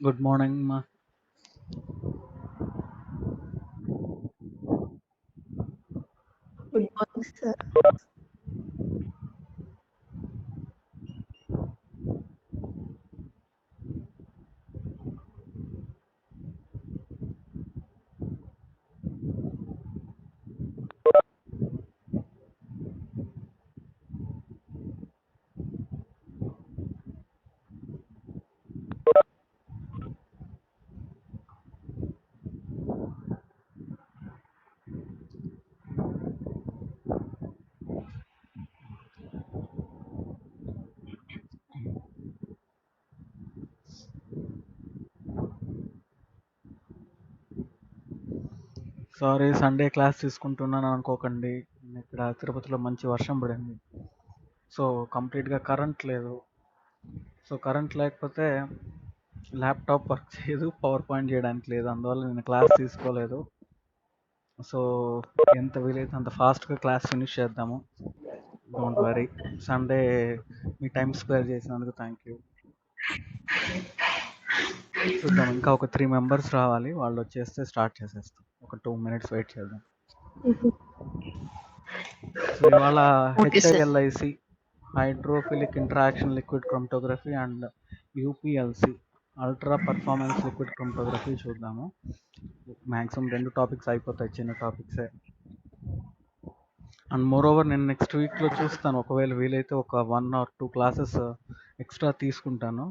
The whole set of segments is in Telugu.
Good morning, ma. Good morning, sir. Sorry Sunday class తీసుకుంటున్నాను అనుకోకండి. ఇక్కడ తిరుపతిలో మంచి వర్షం పడింది. సో కంప్లీట్గా కరెంట్ లేదు. సో కరెంట్ లేకపోతే ల్యాప్టాప్ వర్క్ చేయదు, పవర్ పాయింట్ చేయడానికి లేదు. అందువల్ల నేను క్లాస్ తీసుకోలేదు. సో ఎంత వీలైతే అంత ఫాస్ట్గా క్లాస్ ఫినిష్ చేద్దాము. Don't worry. Sunday me time spare చేసినందుకు థ్యాంక్ యూ. చూద్దాం, ఇంకా ఒక 3 మెంబర్స్ రావాలి. వాళ్ళు వచ్చేస్తే స్టార్ట్ చేసేస్తాం. ఒక 2 మినిట్స్ వెయిట్ చేద్దాం. సో ఇవాళ Okay, sir. HILIC, hydrophilic interaction liquid chromatography and UPLC, ultra performance liquid chromatography చూద్దాము. మ్యాక్సిమం 2 టాపిక్స్ అయిపోతాయి, చిన్న టాపిక్సే. అండ్ మోర్ ఓవర్ నేను నెక్స్ట్ వీక్లో చూస్తాను, ఒకవేళ వీలైతే ఒక 1 or 2 క్లాసెస్ ఎక్స్ట్రా తీసుకుంటాను.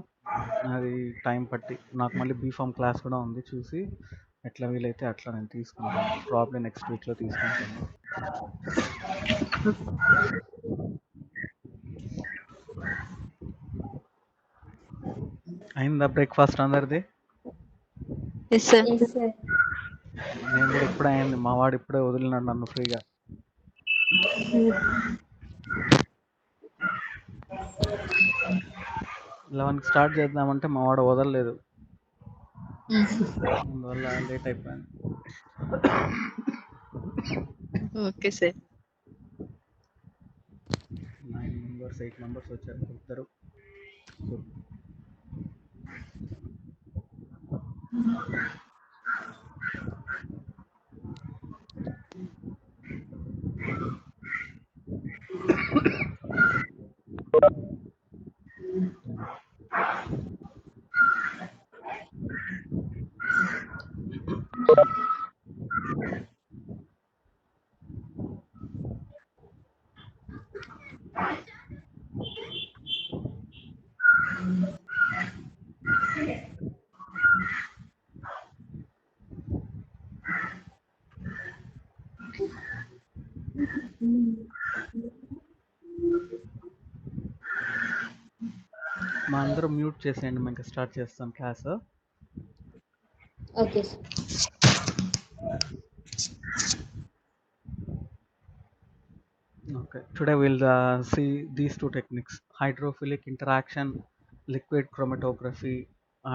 అది టైం పట్టి నాకు మళ్ళీ బీఫామ్ క్లాస్ కూడా ఉంది. చూసి ఎట్లా వీలైతే అట్లా నేను తీసుకుంటాను. ప్రాబ్లీ నెక్స్ట్ వీక్లో తీసుకుంటాను. అయిందా బ్రేక్ఫాస్ట్ అందరిది? Yes, sir. Yes, sir. నేను కూడా ఇప్పుడే అయింది. మా వాడు ఇప్పుడే వదిలినాడు నన్ను ఫ్రీగా. 11కి స్టార్ట్ చేద్దామంటే మా వాడు వదలలేదు. అందువల్ల లేట్ అయిపోయింది. Okay, sir. 9 మెంబర్స్ 8 మెంబర్స్ వచ్చారు ఇద్దరు. మా అందరూ మ్యూట్ చేసేయండి, మేము ఇంకా స్టార్ట్ చేస్తాం class. Okay, sir. Okay, today we'll see these two techniques: hydrophilic interaction liquid chromatography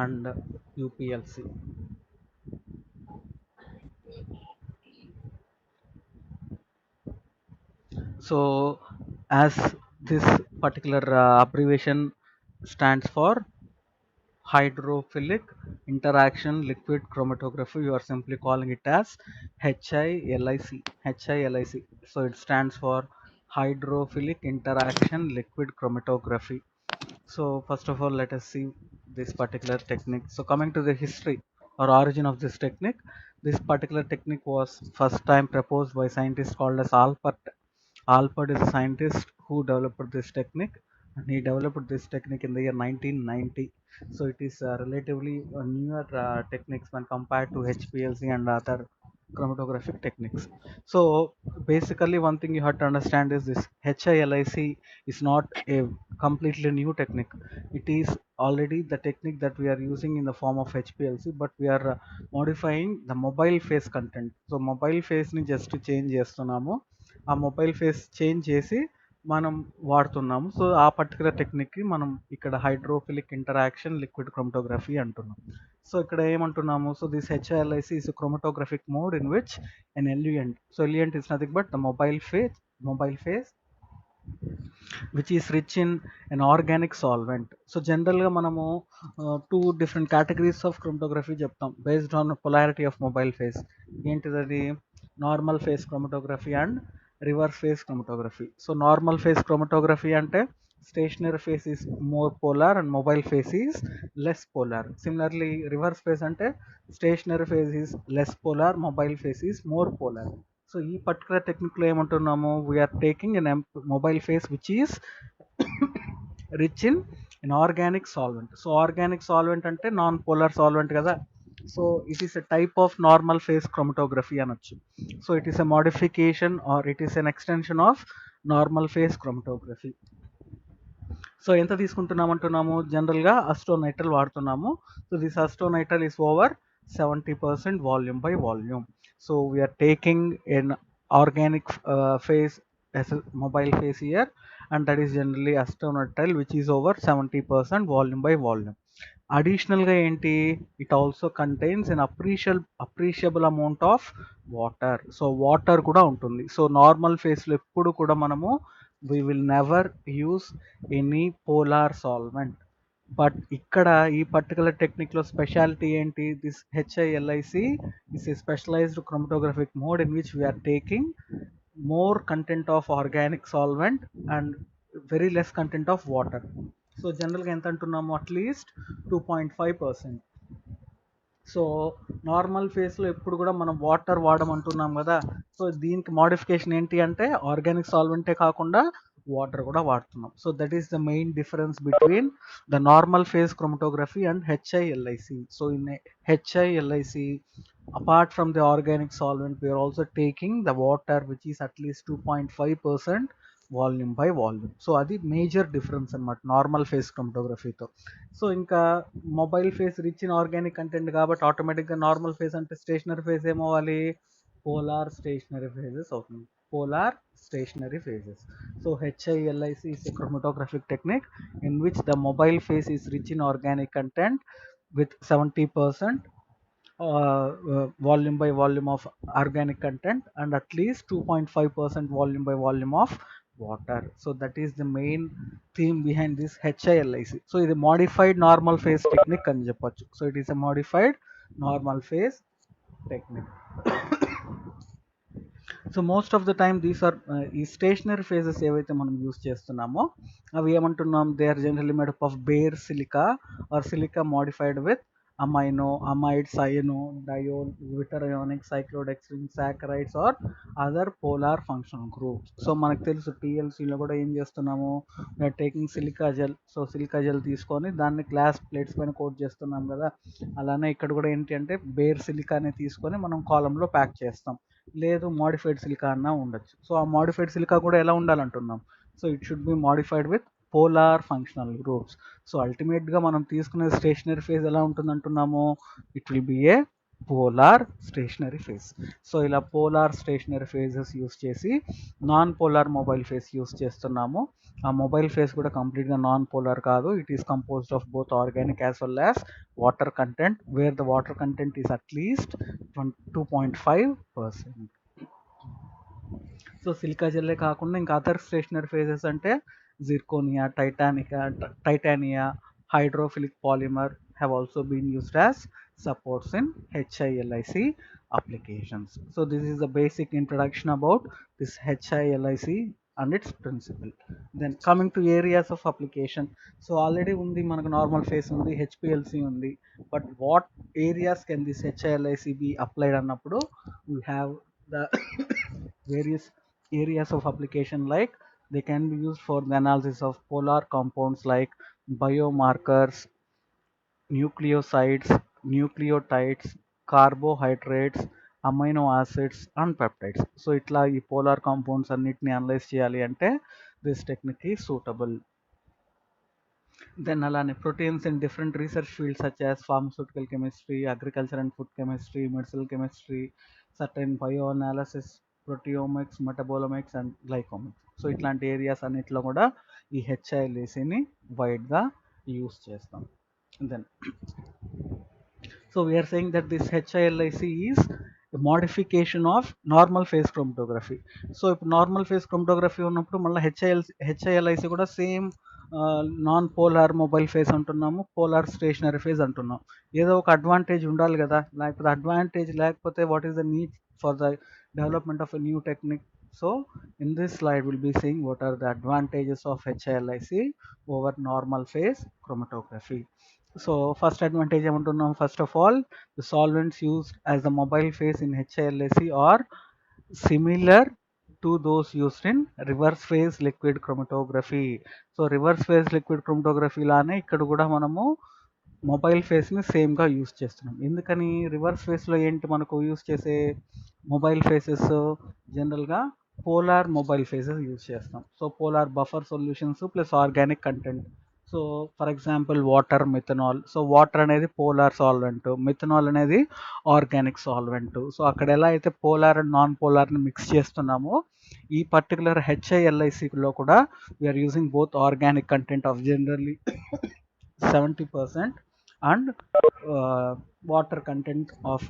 and UPLC. So as this particular abbreviation stands for hydrophilic interaction liquid chromatography, you are simply calling it as HILIC. HILIC. So it stands for hydrophilic interaction liquid chromatography. So first of all, let us see this particular technique. So coming to the history or origin of this technique, this particular technique was first time proposed by scientist called as Alpert. Alpert is a scientist who developed this technique, and he developed this technique in the year 1990. So it is relatively newer techniques when compared to HPLC and other chromatographic techniques. So basically one thing you have to understand is this HILIC is not a completely new technique. It is already the technique that we are using in the form of HPLC, but we are modifying the mobile phase content. So mobile phase ni just change చేస్తున్నాము. ఆ మొబైల్ ఫేస్ చేంజ్ చేసి మనం వాడుతున్నాము. సో ఆ పర్టికులర్ టెక్నిక్కి మనం ఇక్కడ హైడ్రోఫిలిక్ ఇంటరాక్షన్ లిక్విడ్ క్రోమటోగ్రఫీ అంటున్నాం. సో ఇక్కడ ఏమంటున్నాము, so this HILIC is chromatographic mode in which an eluent, so eluent is nothing but the mobile phase which is rich in an organic solvent. So జనరల్గా మనము two different categories of chromatography చెప్తాం based on polarity of mobile phase. ఏంటిది అది? Normal phase chromatography and reverse phase chromatography. So normal phase chromatography అంటే stationary phase is more polar and mobile phase is less polar. Similarly reverse phase అంటే stationary phase is less polar, mobile phase is more polar. So ఈ పర్టికులర్ టెక్నిక్లో ఏమంటున్నాము, we are taking an mobile phase which is rich in an organic solvent. So organic solvent అంటే నాన్ పోలార్ సాల్వెంట్ కదా. So it is a type of normal phase chromatography అనొచ్చు. So it is a modification or it is an extension of normal phase chromatography. So ఎంత తీసుకుంటున్నాం అంటున్నాము, జనరల్గా అస్టోనైట్రల్ వాడుతున్నాము. So this acetonitrile is over 70% volume by volume. So we are taking an organic phase as a mobile phase here, and that is generally acetonitrile which is over 70% volume by volume. అడిషనల్గా ఏంటి, it also contains an appreciable amount of water. So water కూడా ఉంటుంది. సో నార్మల్ ఫేస్లో ఎప్పుడు కూడా మనము we will never use any polar solvent. But ఇక్కడ ఈ పర్టికులర్ టెక్నిక్లో స్పెషాలిటీ ఏంటి, this HILIC is a specialised chromatographic mode in which we are taking more content of organic solvent and very less content of water. So జనరల్గా ఎంత అంటున్నాము, అట్లీస్ట్ 2.5%. సో నార్మల్ ఫేస్లో ఎప్పుడు కూడా మనం వాటర్ వాడమంటున్నాం కదా. సో దీనికి మోడిఫికేషన్ ఏంటి అంటే ఆర్గానిక్ సాల్వెంటే కాకుండా వాటర్ కూడా వాడుతున్నాం. So that is the main difference between the normal phase chromatography and HILIC. So in HILIC, apart from the organic solvent, we are also taking the water which is at least 2.5% volume by volume. So అది మేజర్ డిఫరెన్స్ అనమాట నార్మల్ ఫేస్ క్రోమటోగ్రఫీతో. సో ఇంకా mobile phase rich in organic content కాబట్టి ఆటోమేటిక్గా నార్మల్ ఫేస్ అంటే స్టేషనరీ ఫేస్ ఏమవ్వాలి, పోలార్ స్టేషనరీ ఫేజెస్ అవుతుంది. Polar stationary phases. So HILIC is a chromatographic technique in which the mobile phase is rich in organic content with 70% volume by volume of organic content and at least 2.5% volume by volume of water. So that is the main theme behind this HILIC. So ఇది modified normal phase technique అని చెప్పొచ్చు. So it is a modified normal phase technique. So most of the time these are ఈ స్టేషనరీ ఫేజెస్ ఏవైతే మనం యూస్ చేస్తున్నామో అవి ఏమంటున్నాం, they are generally made up of bare silica or silica modified with amino, amide, cyano, diol, zwitterionic, cyclodextrin, saccharides or other polar functional groups. So మనకు తెలుసు టీఎల్సీలో కూడా ఏం చేస్తున్నాము, we are taking silica gel. So silica gel తీసుకొని దాన్ని గ్లాస్ ప్లేట్స్ పైన కోట్ చేస్తున్నాం కదా. అలానే ఇక్కడ కూడా ఏంటి అంటే బేర్ సిలికానే తీసుకొని మనం కాలంలో ప్యాక్ చేస్తాం. లేదు మోడిఫైడ్ సిలికా అన్న ఉండొచ్చు. సో ఆ మోడిఫైడ్ సిలికా కూడా ఎలా ఉండాలంటున్నాం, so it should be modified with polar functional groups. So అల్టిమేట్గా మనం తీసుకునే స్టేషనరీ ఫేజ్ ఎలా ఉంటుంది అంటున్నాము, it will be a polar stationary phase. So ఇలా పోలార్ స్టేషనరీ ఫేజెస్ యూస్ చేసి non polar mobile phase use చేస్తున్నాము. ఆ మొబైల్ ఫేస్ కూడా కంప్లీట్గా నాన్ పోలార్ కాదు, it is composed of both organic as well as water content, where the water content is at least 2.5%. So silica జెల్లే కాకుండా ఇంకా అదర్ స్టేషనరీ ఫేజెస్ అంటే zirconia, titania, hydrophilic polymer have also been used as supports in HILIC applications. So this is the basic introduction about this HILIC and its principle. Then coming to areas of application. So already undi manaku normal phase undi, HPLC undi, but what areas can this HILIC be applied annappudu, we have the various areas of application, like they can be used for the analysis of polar compounds like biomarkers, nucleosides, nucleotides, carbohydrates, amino acids and peptides. So ఇట్లా ఈ పోలార్ కాంపౌండ్స్ అన్నిటిని అనలైజ్ చేయాలి అంటే దిస్ టెక్నిక్ ఈ సూటబుల్. దెన్ అలానే proteins in different research fields such as pharmaceutical chemistry, agriculture and food chemistry, medicinal chemistry, certain bio analysis, proteomics, metabolomics and glycomics. So ఇట్లాంటి ఏరియాస్ అన్నిట్లో కూడా ఈ హెచ్ఐఎల్ఏసిని వైడ్గా యూస్ చేస్తాం. Then so we are saying that this HILIC is modification of normal phase chromatography. So ఇప్పుడు నార్మల్ ఫేస్ క్రోమటోగ్రఫీ ఉన్నప్పుడు మళ్ళీ హెచ్ఐఎల్ఐసి కూడా same non polar mobile face అంటున్నాము, పోలార్ స్టేషనరీ ఫేస్ అంటున్నాం. ఏదో ఒక అడ్వాంటేజ్ ఉండాలి కదా, లేకపోతే అడ్వాంటేజ్ లేకపోతే what is the need for the development of a new technique. So in this slide we'll be seeing what are the advantages of HILIC over normal phase chromatography. So first advantage ఏమంటున్నాం, first of all the solvents used as the mobile phase in HILIC are similar to those used in reverse phase liquid chromatography. So reverse phase liquid chromatography లానే ఇక్కడ కూడా మనము మొబైల్ ఫేస్ని సేమ్గా యూస్ చేస్తున్నాం. ఎందుకని రివర్స్ ఫేస్లో ఏంటి మనకు యూస్ చేసే మొబైల్ ఫేసెస్ జనరల్గా పోలార్ మొబైల్ ఫేసెస్ యూజ్ చేస్తాం. So polar buffer solutions plus organic content. So for example water, methanol. So water అనేది పోలార్ సాల్వెంట్, మిథనాల్ అనేది ఆర్గానిక్ సాల్వెంట్. సో అక్కడ ఎలా అయితే పోలార్ అండ్ నాన్ పోలార్ని మిక్స్ చేస్తున్నామో ఈ పర్టికులర్ హెచ్ఐఎల్ఐసిలో కూడా we are using both organic content of generally 70% and water content of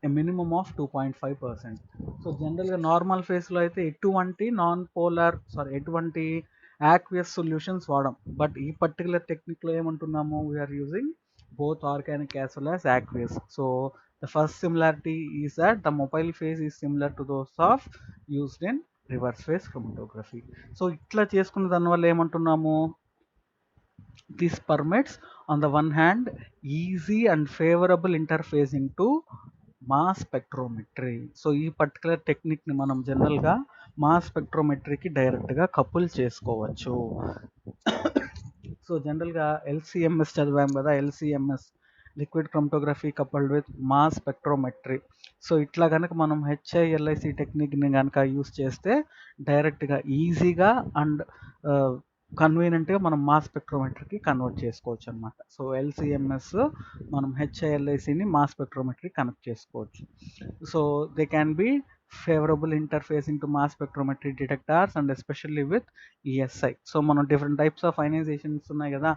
a minimum of 2.5%. So జనరల్గా నార్మల్ ఫేస్లో అయితే ఎటువంటి యాక్వియస్ సొల్యూషన్స్ వాడం. బట్ ఈ పర్టికులర్ టెక్నిక్లో ఏమంటున్నాము, we are using both organic as well as aqueous. So the first similarity is that the mobile phase is similar to those of used in reverse phase chromatography. So ఇట్లా చేసుకున్న దానివల్ల ఏమంటున్నాము, this permits on the one hand easy and favorable interfacing to mass spectrometry. So ఈ పర్టికులర్ టెక్నిక్ని మనం జనరల్గా మాస్ స్పెక్ట్రోమెట్రీకి డైరెక్ట్గా కపుల్ చేసుకోవచ్చు. సో జనరల్గా ఎల్సిఎంఎస్ చదివాం కదా, LCMS liquid chromatography coupled with mass spectrometry. So ఇట్లా కనుక మనం హెచ్ఐఎల్ఐసి టెక్నిక్ని కనుక యూస్ చేస్తే డైరెక్ట్గా ఈజీగా అండ్ కన్వీనియంట్గా మనం మాస్ స్పెక్ట్రోమెట్రీకి కన్వర్ట్ చేసుకోవచ్చు అనమాట. సో ఎల్సిఎంఎస్ మనం హెచ్ఐఎల్ఐసిని మాస్ స్పెక్ట్రోమెట్రీ కనెక్ట్ చేసుకోవచ్చు. So they can be favorable interfacing to mass spectrometry detectors and especially with ESI. So మనం డిఫరెంట్ టైప్స్ ఆఫ్ అయనైజేషన్స్ ఉన్నాయి కదా,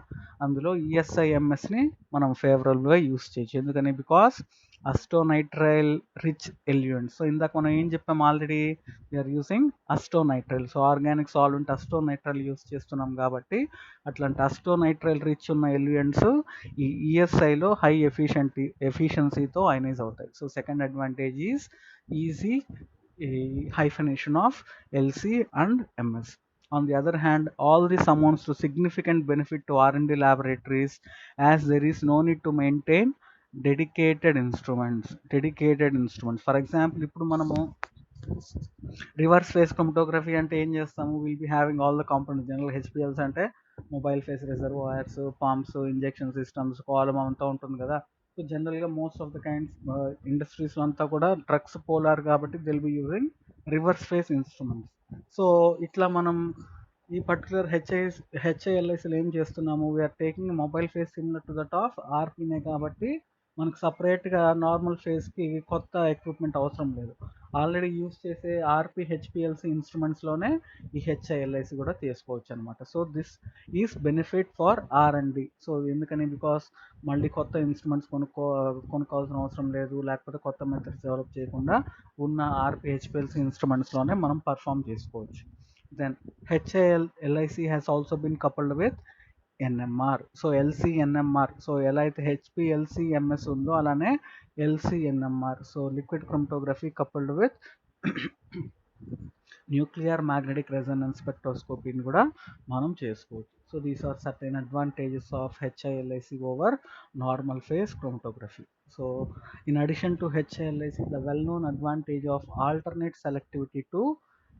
అందులో ESI-MS ని మనం ఫేవరబుల్గా యూస్ చేయొచ్చు. ఎందుకని, because acetonitrile rich elements. So ఇందాక మనం ఏం చెప్పాము already, we are using acetonitrile. So organic solvent acetonitrile use చేస్తున్నాం కాబట్టి అట్లాంటి అస్టోనైట్రైల్ రిచ్ ఉన్న ఎలిమెంట్స్ ఈ ఈఎస్ఐలో హై ఎఫిషియన్సీతో అయనైజ్ అవుతాయి. So second advantage is easy hyphenation of LC and MS. On the other hand, all this amounts to significant benefit to R&D laboratories as there is no need to maintain dedicated instruments. For example, ఇప్పుడు మనము రివర్స్ ఫేస్ క్రోమటోగ్రఫీ అంటే ఏం చేస్తాము, will be having all the components. General HPLCs అంటే mobile phase reservoirs, pumps, injection systems, column అంతా ఉంటుంది కదా. సో జనరల్గా మోస్ట్ ఆఫ్ ద కైండ్స్ ఇండస్ట్రీస్లో అంతా కూడా డ్రగ్స్ పోలార్ కాబట్టి they'll be using reverse phase instruments. So ఇట్లా మనం ఈ పర్టికులర్ హెచ్ఐఎల్ఐసిలో ఏం చేస్తున్నాము, we are taking mobile phase similar to that of ఆర్పీనే కాబట్టి మనకు సపరేట్గా నార్మల్ ఫేస్కి కొత్త ఎక్విప్మెంట్ అవసరం లేదు. ఆల్రెడీ యూస్ చేసే ఆర్పి హెచ్పిఎల్సి ఇన్స్ట్రుమెంట్స్లోనే ఈ హెచ్ఐఎల్ఐసి కూడా తీసుకోవచ్చు అనమాట. So this is benefit for R&D. So ఎందుకని, బికాస్ మళ్ళీ కొత్త ఇన్స్ట్రుమెంట్స్ కొనుక్కోవాల్సిన అవసరం లేదు, లేకపోతే కొత్త మెథడ్స్ డెవలప్ చేయకుండా ఉన్న ఆర్పి హెచ్పిఎల్సి ఇన్స్ట్రుమెంట్స్లోనే మనం పర్ఫామ్ చేసుకోవచ్చు. Then HILIC has also been coupled with NMR. So LC-NMR. So ఎలా అయితే HPLC-MS ఉందో అలానే LC-NMR. So liquid chromatography coupled with nuclear magnetic resonance స్పెక్ట్రోస్కోపీని కూడా మనం చేసుకోవచ్చు. So these are certain advantages of HILIC over normal phase chromatography. So in addition to HILIC, the well known advantage of alternate selectivity to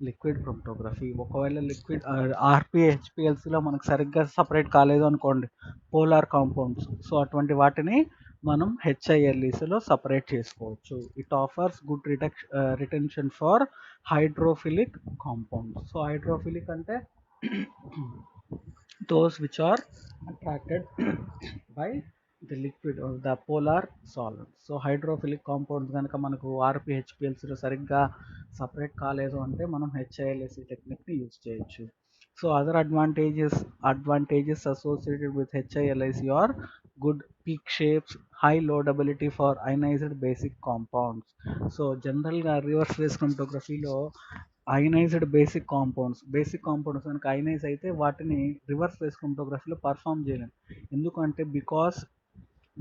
liquid chromatography. ఒకవేళ లిక్విడ్ ఆర్పి హెచ్పిఎల్సిలో మనకు సరిగ్గా సపరేట్ కాలేదు అనుకోండి పోలార్ కాంపౌండ్స్, సో అటువంటి వాటిని మనం హెచ్ఐఎల్ఈసిలో సపరేట్ చేసుకోవచ్చు. It offers good retention for hydrophilic compounds. So hydrophilic అంటే those which are attracted by the liquid or the polar solvent. So hydrophilic compounds కనుక మనకు ఆర్పిహెచ్పిఎల్సిలో సరిగ్గా సపరేట్ కాలేదు అంటే మనం హెచ్ఐఎల్ఎస్సి టెక్నిక్ని యూజ్ చేయొచ్చు. So other advantages associated with HILIC are good peak shapes, high loadability for ionized basic compounds. సో జనరల్గా రివర్స్ ఫేస్ క్రోమటోగ్రఫీలో అయనైజ్డ్ బేసిక్ కాంపౌండ్స్ కనుక అయనైజ్ అయితే వాటిని రివర్స్ ఫేస్ క్రోమటోగ్రఫీలో పర్ఫామ్ చేయలేం. ఎందుకంటే బికాస్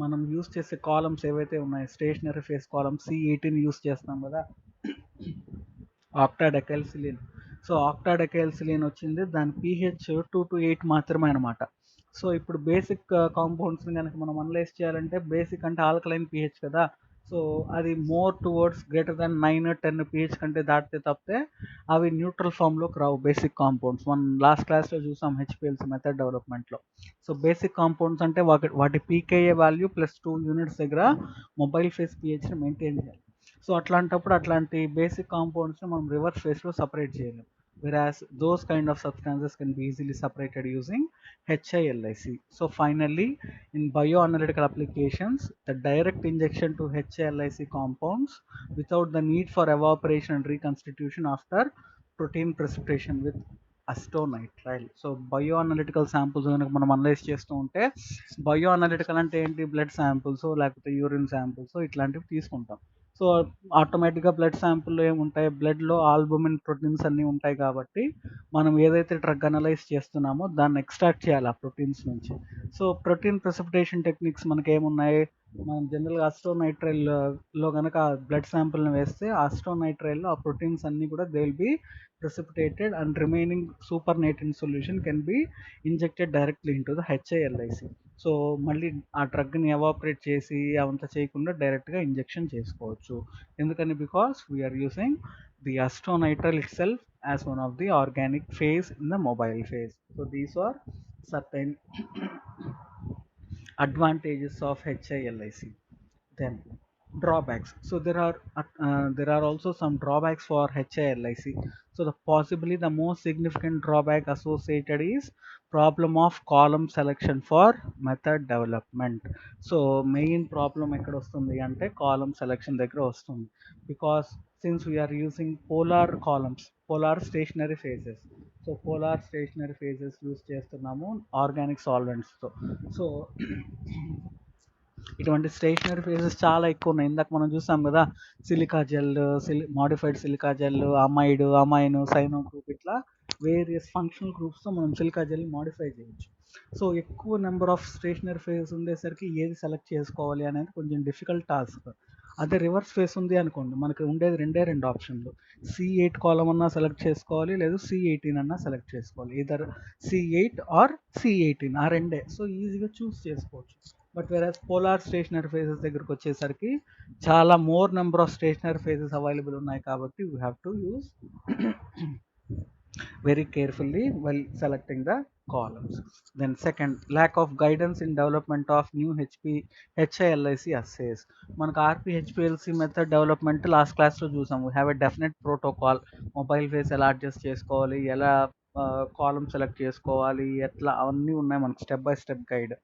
మనం యూస్ చేసే కాలమ్స్ ఏవైతే ఉన్నాయో stationary phase column C18 use చేస్తాం కదా, ఆక్టాడెకైల్సిలిన్. సో ఆక్టాడెకైల్సిలిన్ వచ్చింది, దాని pH 2 to 8 మాత్రమే అనమాట. సో ఇప్పుడు బేసిక్ కాంపౌండ్స్ని కనుక మనం అనలైజ్ చేయాలంటే, బేసిక్ అంటే ఆల్కలైన్ pH కదా, సో అది more towards greater than 9 or 10 pH కంటే దాటితే తప్పితే అవి న్యూట్రల్ ఫామ్లోకి రావు బేసిక్ కాంపౌండ్స్. మనం లాస్ట్ క్లాస్లో చూసాం HPLC మెథడ్ డెవలప్మెంట్లో. సో బేసిక్ కాంపౌండ్స్ అంటే వాటి pKa వాల్యూ +2 units దగ్గర మొబైల్ ఫేస్ pHని మెయింటైన్ చేయాలి. సో అట్లాంటప్పుడు అట్లాంటి బేసిక్ కాంపౌండ్స్ని మనం రివర్స్ ఫేస్లో సపరేట్ చేయలేం. whereas those kind of substances can be easily separated using HILIC. So finally, in bioanalytical applications, the direct injection to HILIC compounds without the need for evaporation and reconstitution after protein precipitation with అస్టోనైట్రైల్. సో బయో అనలిటికల్ శాంపుల్స్ కనుక మనం అనలైజ్ చేస్తూ ఉంటే, బయో అనలిటికల్ అంటే ఏంటి, బ్లడ్ శాంపుల్స్ లేకపోతే యూరిన్ శాంపుల్స్ ఇట్లాంటివి తీసుకుంటాం. సో ఆటోమేటిక్గా బ్లడ్ శాంపుల్లో ఏముంటాయి, బ్లడ్లో ఆల్బుమిన్ ప్రోటీన్స్ అన్నీ ఉంటాయి కాబట్టి మనం ఏదైతే డ్రగ్ అనలైజ్ చేస్తున్నామో దాన్ని ఎక్స్ట్రాక్ట్ చేయాలి ఆ ప్రోటీన్స్ నుంచి. సో ప్రోటీన్ ప్రెసిపిటేషన్ టెక్నిక్స్ మనకి ఏమున్నాయి, మనం జనరల్గా అస్టోనైట్రైల్లో కనుక బ్లడ్ శాంపుల్ని వేస్తే అస్టోనైట్రైల్లో ఆ ప్రోటీన్స్ అన్నీ కూడా they will B precipitated and remaining supernatant solution can be injected directly into the HILIC. So మళ్ళీ ఆ డ్రగ్ని ఎవాపరేట్ చేసి అవంతా చేయకుండా డైరెక్ట్గా ఇంజెక్షన్ చేసుకోవచ్చు. ఎందుకని, because we are using the acetonitrile itself as one of the organic phase in the mobile phase. So these are certain advantages of HILIC. Then drawbacks. So there are also some drawbacks for HILIC. So possibly the most significant drawback associated is problem of column selection for method development. So main problem ekkada vastundi ante column selection దగ్గర వస్తుంది, because since we are using polar columns, polar stationary phases. So polar stationary phases use చేస్తున్నాము ఆర్గానిక్ సాల్వెంట్స్ తో. సో ఇటువంటి స్టేషనరీ ఫేజెస్ చాలా ఎక్కువ ఉన్నాయి. ఇందాక మనం చూసాం కదా, silica gel, modified silica gel, amide, amine, cyano group, ఇట్లా వేరియస్ ఫంక్షనల్ గ్రూప్స్తో మనం సిలికా జెల్ మాడిఫై చేయొచ్చు. సో ఎక్కువ నెంబర్ ఆఫ్ స్టేషనరీ ఫేజెస్ ఉండేసరికి ఏది సెలెక్ట్ చేసుకోవాలి అనేది కొంచెం డిఫికల్ట్ టాస్క్. అదే రివర్స్ ఫేస్ ఉంది అనుకోండి, మనకి ఉండేది రెండు ఆప్షన్లు, C8 కాలం అన్నా సెలెక్ట్ చేసుకోవాలి, లేదు C18 అన్నా సెలెక్ట్ చేసుకోవాలి. ఇదర్ C8 ఆర్ C18 ఆ రెండే. సో ఈజీగా చూస్ చేసుకోవచ్చు. But various polar stationary phases దగ్గరకు వచ్చేసరికి చాలా more number of stationary phases available ఉన్నాయి కాబట్టి we have to use very carefully while selecting the columns. Then second, lack of guidance in development of new HILIC assays. మనకు RP-HPLC మెథడ్ డెవలప్మెంట్ లాస్ట్ క్లాస్లో చూసాం. We have a definite protocol, mobile phase ఎలా అడ్జస్ట్ చేసుకోవాలి, ఎలా కాలమ్ సెలెక్ట్ చేసుకోవాలి, ఎట్లా అవన్నీ ఉన్నాయి మనకు step by step guide.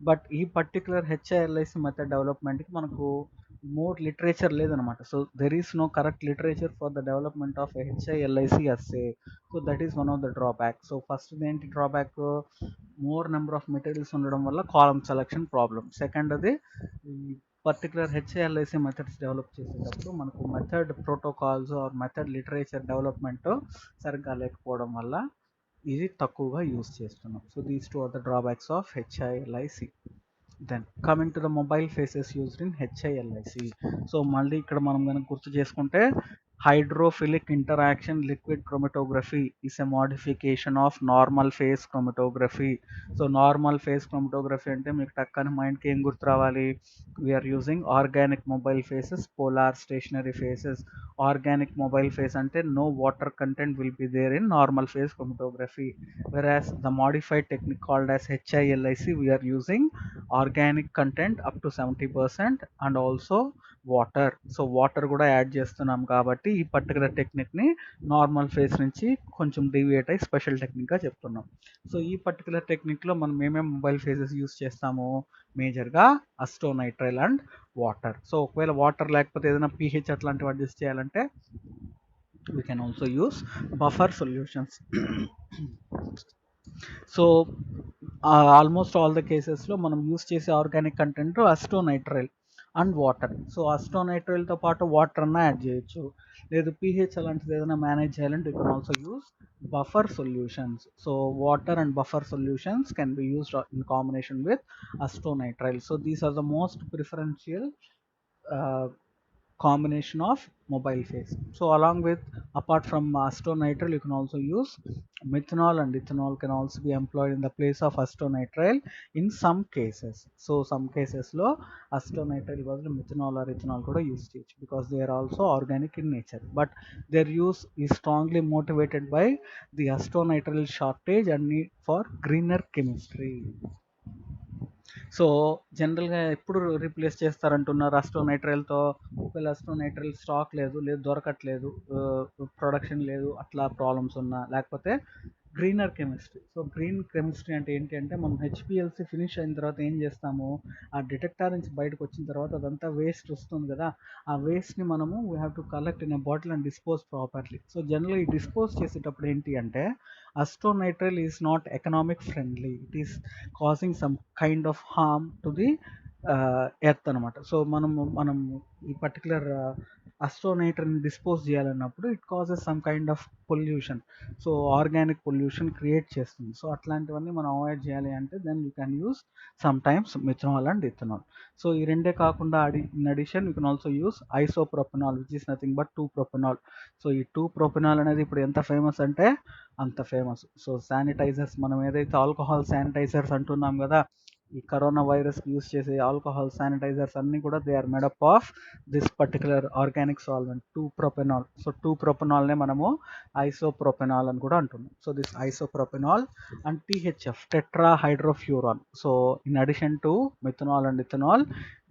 But ఈ పర్టికులర్ HILIC మెథడ్ డెవలప్మెంట్కి మనకు మోర్ లిటరేచర్ లేదనమాట. So there is no correct literature for the development of HILIC assay. So that is one of the drawback. So first ఏంటి drawback, more number of materials ఉండడం వల్ల కాలమ్ సెలెక్షన్ ప్రాబ్లమ్. సెకండ్ అది పర్టికులర్ HILIC మెథడ్స్ డెవలప్ చేసేటప్పుడు మనకు method protocols or method literature development సరిగ్గా లేకపోవడం వల్ల ఇది తక్కువగా యూస్ చేస్తున్నాం. So these two are the drawbacks of HILIC. Then coming to the mobile phases used in HILIC. So మళ్ళీ ఇక్కడ మనం కనుక గుర్తు చేసుకుంటే, hydrophilic interaction liquid chromatography is a modification of normal phase chromatography. So normal phase chromatography అంటే మీకు టక్కని మైండ్కి ఏం గుర్తు రావాలి, we are using organic mobile faces, polar stationary phases. Organic mobile phase అంటే no water content will be there in normal phase chromatography, whereas the modified technique called as HILIC, we are using organic content up to 70% and also water. So water కూడా యాడ్ చేస్తున్నాం కాబట్టి ఈ పర్టికులర్ టెక్నిక్ని నార్మల్ ఫేస్ నుంచి కొంచెం డీవియేట్ అయ్యి స్పెషల్ టెక్నిక్గా చెప్తున్నాం. సో ఈ పర్టికులర్ టెక్నిక్లో మనం ఏమేమి మొబైల్ ఫేసెస్ యూస్ చేస్తాము, మేజర్గా అస్టోనైట్రైల్ అండ్ వాటర్. సో ఒకవేళ వాటర్ లేకపోతే ఏదైనా pH అట్లాంటివి అడ్జస్ట్ చేయాలంటే we can also use buffer solutions. So almost all the కేసెస్లో మనం యూస్ చేసే organic content acetonitrile and water. So అసిటోనైట్రైల్తో పాటు వాటర్ అన్న యాడ్ చేయొచ్చు, లేదు pH అలాంటిది ఏదైనా మేనేజ్ చేయాలంటే you can also use buffer solutions. So water and buffer solutions can be used in combination with acetonitrile. So these are the most preferential uh, combination of mobile phase. So along with, apart from acetonitrile, you can also use methanol, and ethanol can also be employed in the place of acetonitrile in some cases. So some cases లో acetonitrile బదులు methanol or ethanol కూడా యూస్ చేయొచ్చు, because they are also organic in nature, but their use is strongly motivated by the acetonitrile shortage and need for greener chemistry. So జనరల్గా ఎప్పుడు రీప్లేస్ చేస్తారంటున్నారు అస్టోనైట్రైల్తో? ఒకవేళ అస్టోనైట్రైల్ స్టాక్ లేదు, లేదు దొరకట్లేదు, ప్రొడక్షన్ లేదు, అట్లా ప్రాబ్లమ్స్ ఉన్నా, లేకపోతే greener chemistry. So green chemistry అంటే ఏంటి అంటే, మనం హెచ్పిఎల్సి ఫినిష్ అయిన తర్వాత ఏం చేస్తాము, ఆ డిటెక్టర్ నుంచి బయటకు వచ్చిన తర్వాత అదంతా వేస్ట్ వస్తుంది కదా, ఆ వేస్ట్ని మనము we have to collect in a bottle and dispose properly. So జనరల్గా ఈ డిస్పోజ్ చేసేటప్పుడు ఏంటి అంటే, acetonitrile is not economic friendly, it is causing some kind of harm to the earth అనమాట. సో మనం ఈ పర్టికులర్ అస్ట్రోనైట్ని డిస్పోజ్ చేయాలన్నప్పుడు it causes some kind of pollution, so organic pollution create చేస్తుంది. సో అట్లాంటివన్నీ మనం అవాయిడ్ చేయాలి అంటే then you can use sometimes methanol and ethanol. So ఈ రెండే కాకుండా in addition you can also use isopropanol, which is nothing but 2-propanol. So ఈ 2-propanol అనేది ఇప్పుడు ఎంత ఫేమస్ అంటే అంత ఫేమస్. సో శానిటైజర్స్, మనం ఏదైతే ఆల్కహాల్ శానిటైజర్స్ అంటున్నాం కదా, ఈ కరోనా వైరస్కి యూస్ చేసే ఆల్కహాల్ శానిటైజర్స్ అన్నీ కూడా they are made up of this particular organic solvent 2-propanol. So 2-propanolనే మనము ఐసోప్రొపెనాల్ అని కూడా అంటున్నాం. So this isopropanol and THF, tetrahydrofuran. So in addition to methanol and ethanol,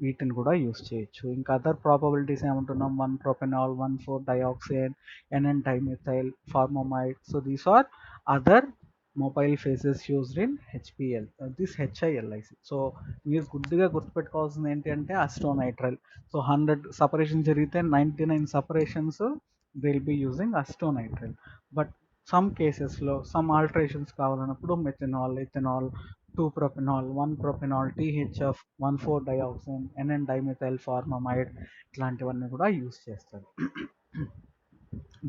వీటిని కూడా యూస్ చేయొచ్చు. ఇంకా అదర్ ప్రాబబిలిటీస్ ఏమంటున్నాం, 1-propanol, 1,4-dioxane, NN dimethyl formamide. So these are other mobile phases used in HPL, this HILIC. So మీరు గుడ్డిగా గుర్తుపెట్టుకోవాల్సింది ఏంటి అంటే అసిటోనైట్రైల్. సో 100 సపరేషన్ జరిగితే 99 separations they will be using acetonitrile. But some కేసెస్లో సమ్ ఆల్టరేషన్స్ కావాలన్నప్పుడు methanol, ethanol, 2-propanol, 1-propanol, THF, 1,4-dioxane, NN dimethyl formamide, ఇట్లాంటివన్నీ కూడా యూస్ చేస్తారు.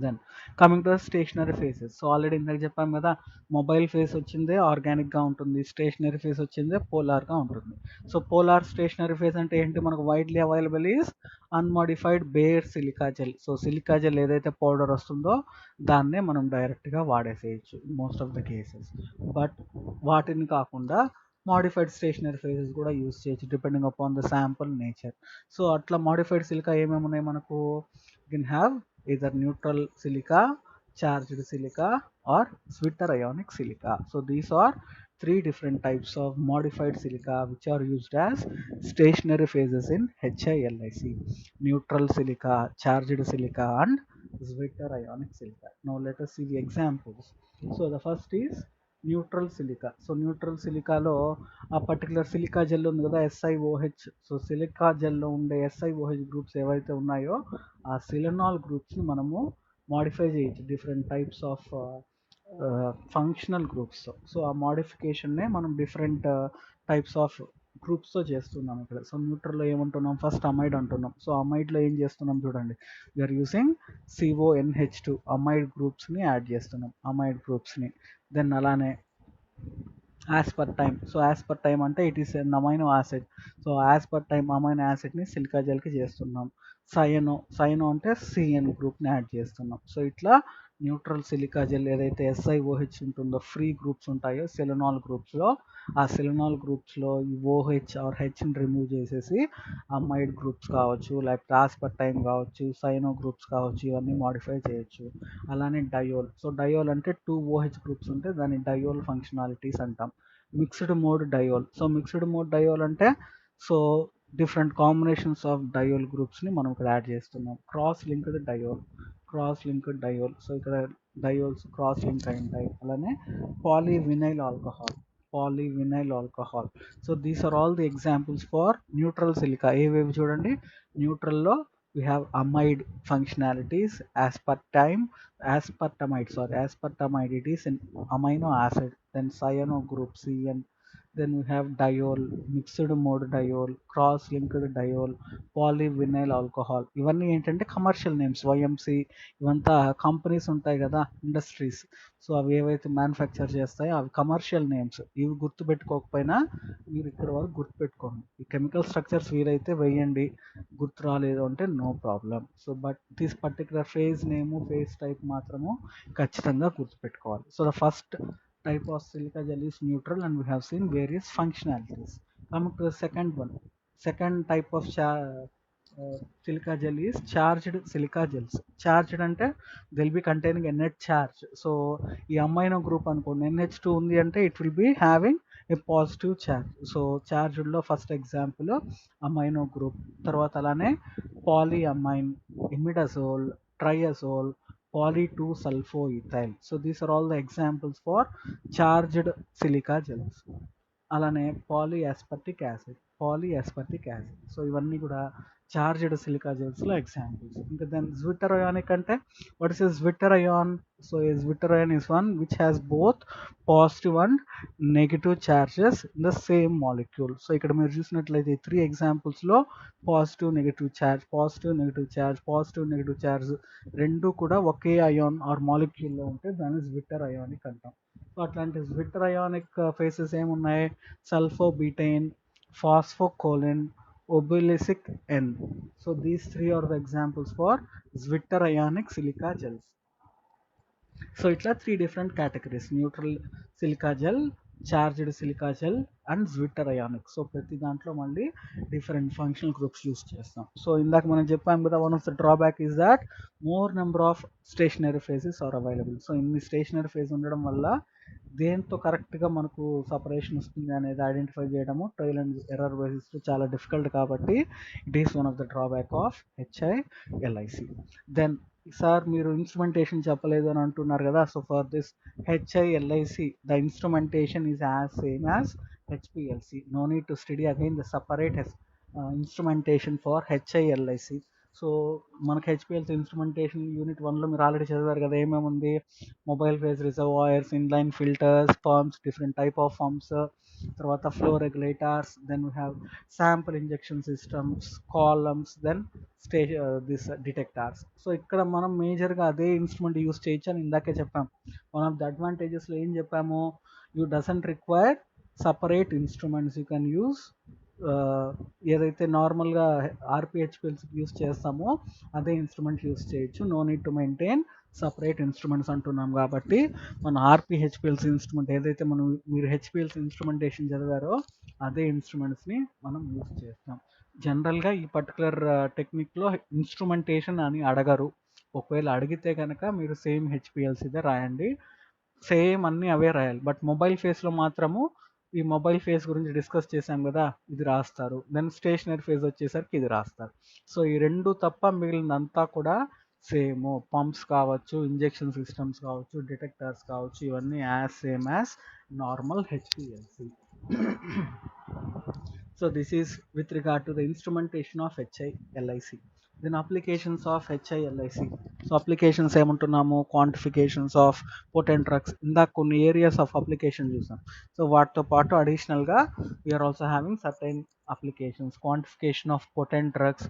Then coming to stationary phases. So already ఇందాక చెప్పాం కదా, మొబైల్ ఫేస్ వచ్చిందే ఆర్గానిక్గా ఉంటుంది, స్టేషనరీ ఫేస్ వచ్చిందే పోలార్గా ఉంటుంది. సో పోలార్ స్టేషనరీ ఫేస్ అంటే ఏంటి, మనకు widely available is unmodified bare silica gel. So silica gel ఏదైతే పౌడర్ వస్తుందో దాన్నే మనం డైరెక్ట్గా వాడేసేయచ్చు most of the cases. But వాటిని కాకుండా మాడిఫైడ్ స్టేషనరీ ఫేసెస్ కూడా యూస్ చేయొచ్చు depending upon the sample nature. So అట్లా మాడిఫైడ్ సిలికా ఏమేమి ఉన్నాయి మనకు, you can have either neutral silica, charged silica, or sweeter ionic silica. So these are three different types of modified silica which are used as stationary phases in HILIC: neutral silica, charged silica, and sweeter ionic silica. Now let us see the examples. So the first is neutral silica. So neutral సిలికాలో ఆ పర్టికులర్ సిలికా జెల్ ఉంది కదా, SiOH. సో సిలికా జెల్లో ఉండే SiOH గ్రూప్స్ ఏవైతే ఉన్నాయో ఆ సిలినాల్ గ్రూప్స్ని మనము మాడిఫై చేయొచ్చు different types of functional groups. So ఆ మోడిఫికేషన్నే మనం డిఫరెంట్ టైప్స్ ఆఫ్ గ్రూప్స్తో చేస్తున్నాం ఇక్కడ. సో న్యూట్రల్లో ఏమంటున్నాం, ఫస్ట్ అమైడ్ అంటున్నాం. సో అమైడ్లో ఏం చేస్తున్నాం చూడండి, వీఆర్ యూసింగ్ CONH2 అమైడ్ గ్రూప్స్ని యాడ్ చేస్తున్నాం, అమైడ్ గ్రూప్స్ని. దెన్ అలానే aspartame. So aspartame అంటే it is an amino acid. So aspartame amino యాసిడ్ని సిలికా జెల్కి చేస్తున్నాం. సైనో అంటే CN గ్రూప్ని యాడ్ చేస్తున్నాం. సో ఇట్లా న్యూట్రల్ సిలికా జెల్ ఏదైతే SiOH ఉంటుందో, ఫ్రీ గ్రూప్స్ ఉంటాయో సెలనాల్ గ్రూప్స్లో, ఆ సెలనాల్ గ్రూప్స్లో ఈ OH ఆర్ హెచ్ని రిమూవ్ చేసేసి అమైడ్ గ్రూప్స్ కావచ్చు, లేకపోతే ఆస్పర్టైమ్ కావచ్చు, సైనో గ్రూప్స్ కావచ్చు, ఇవన్నీ మాడిఫై చేయొచ్చు. అలానే డయోల్. సో డయోల్ అంటే 2 OH గ్రూప్స్ ఉంటే దాన్ని డయోల్ ఫంక్షనాలిటీస్ అంటాం. Mixed mode diol. So mixed mode diol అంటే so different combinations of diol గ్రూప్స్ని మనం ఇక్కడ యాడ్ చేస్తున్నాం. Cross linked diol, cross linked diol. So ఇక్కడ డయోల్స్ క్రాస్ లింక్ అయి ఉంటాయి. అలానే polyvinyl alcohol, polyvinyl alcohol. So these are all the examples for neutral silica. ఏవేవి చూడండి, న్యూట్రల్లో we have amide functionalities, aspartame, aspartamide, sorry, aspartamide, it is an amino acid. Then cyano group CN, then we have diol, mixed mode diol, cross linked diol, polyvinyl alcohol. ఇవన్నీ ఏంటంటే కమర్షియల్ నేమ్స్. వైఎంసి ఇవంతా కంపెనీస్ ఉంటాయి కదా, ఇండస్ట్రీస్. సో అవి ఏవైతే మ్యానుఫ్యాక్చర్ చేస్తాయో అవి కమర్షియల్ నేమ్స్. ఇవి గుర్తుపెట్టుకోకపోయినా మీరు ఇక్కడ వరకు గుర్తుపెట్టుకోండి. ఈ కెమికల్ స్ట్రక్చర్స్ వీలైతే వేయండి, గుర్తు రాలేదు అంటే no problem. So but this particular phase name, phase type మాత్రము ఖచ్చితంగా గుర్తుపెట్టుకోవాలి. So the first type of silica gel is neutral, and we have seen various functionalities. Coming to the second one, second type of silica gel is charged silica gels. Charged ante they'll be containing a net charge. So ఈ amino group అనుకోండి, NH2 ఉంది అంటే it will be having a positive charge. So charged లో ఫస్ట్ ఎగ్జాంపుల్ అమైనో గ్రూప్, తర్వాత అలానే పాలిఅమైన్, imidazole, ట్రైazole, poly 2 sulfoethyl. So these are all the examples for charged silica gels. అలానే పాలీఎస్పర్టిక్ యాసిడ్. సో ఇవన్నీ కూడా చార్జ్డ్ సిలికా జెల్స్లో ఎగ్జాంపుల్స్. ఇంకా దెన్ జ్విట్టర్ అయానిక్ అంటే what is a zwitterion? So a zwitterion is one which has both positive and negative charges in the same molecule. So ఇక్కడ మీరు చూసినట్లయితే 3 ఎగ్జాంపుల్స్లో positive negative charge, positive negative charge, positive negative charge రెండు కూడా ఒకే అయాన్ ఆర్ మాలిక్యూల్లో ఉంటే దాన్ని జ్విట్టర్ అయానిక్ అంటాం. సో అట్లాంటి జ్విట్టర్ అయానిక్ ఫేసెస్ ఏమున్నాయి? Sulfobetaine, phosphocholine, obelisic N. So these three are the examples for Zwitter ionic silica gels. So ఇట్లా 3 different categories: neutral silica gel, charged silica gel and Zwitter ionic. So ప్రతి దాంట్లో మళ్ళీ డిఫరెంట్ ఫంక్షనల్ గ్రూప్స్ యూస్ చేస్తాం. సో ఇందాక మనం చెప్పాం కదా, one of the drawback is that more number of stationary phases are available. So ఇన్ని స్టేషనరీ ఫేజ్ ఉండడం వల్ల దేంతో కరెక్ట్గా మనకు సపరేషన్ వస్తుంది అనేది ఐడెంటిఫై చేయడము ట్రయల్ అండ్ ఎర్రర్ బేసిస్ చాలా డిఫికల్ట్. కాబట్టి it is one of the drawback of HILIC. Then sir మీరు ఇన్స్ట్రుమెంటేషన్ చెప్పలేదు అని అంటున్నారు కదా. So for this HILIC the instrumentation is as same as HPLC. No need to study again the separate instrumentation for HILIC. So మనకి హెచ్పిఎల్సి ఇన్స్ట్రుమెంటేషన్ యూనిట్ 1లో మీరు ఆల్రెడీ చదివారు కదా, ఏమేమి ఉంది? Mobile phase reservoirs, inline filters, pumps, different type of pumps, తర్వాత flow regulators, then we have sample injection systems, columns, then this detectors. So ఇక్కడ మనం మేజర్గా అదే ఇన్స్ట్రుమెంట్ యూస్ చేయొచ్చు అని ఇందాకే చెప్పాం. వన్ ఆఫ్ ద అడ్వాంటేజెస్లో ఏం చెప్పాము? You doesn't require separate instruments. You can use ఏదైతే నార్మల్గా ఆర్పిహెచ్పిఎల్స్కి యూస్ చేస్తామో అదే ఇన్స్ట్రుమెంట్ యూస్ చేయొచ్చు. No need to maintain separate instruments అంటున్నాం కాబట్టి మన ఆర్పిహెచ్పిఎల్సి ఇన్స్ట్రుమెంట్ ఏదైతే మీరు హెచ్పిఎల్సి ఇన్స్ట్రుమెంటేషన్ చదివారో అదే ఇన్స్ట్రుమెంట్స్ని మనం యూస్ చేస్తాం. జనరల్గా ఈ పర్టికులర్ టెక్నిక్లో ఇన్స్ట్రుమెంటేషన్ అని అడగరు. ఒకవేళ అడిగితే కనుక మీరు సేమ్ హెచ్పిఎల్సిదే రాయండి, సేమ్ అన్నీ అవే రాయాలి. బట్ మొబైల్ ఫేస్లో మాత్రము ఈ మొబైల్ ఫేస్ గురించి డిస్కస్ చేసాం కదా, ఇది రాస్తారు. దెన్ స్టేషనరీ ఫేజ్ వచ్చేసరికి ఇది రాస్తారు. సో ఈ రెండు తప్ప మిగిలినంతా కూడా సేమ్. పంప్స్ కావచ్చు, ఇంజెక్షన్ సిస్టమ్స్ కావచ్చు, డిటెక్టర్స్ కావచ్చు, ఇవన్నీ as same as normal HPLC. So this is with regard to the instrumentation of HILIC. Then applications of HILIC. So applications ఏమంటున్నాము? Quantifications of potent drugs. ఇందాక కొన్ని ఏరియాస్ ఆఫ్ అప్లికేషన్ చూసాం. సో వాటితో పాటు అడిషనల్గా we are also having certain applications. Quantification of potent drugs,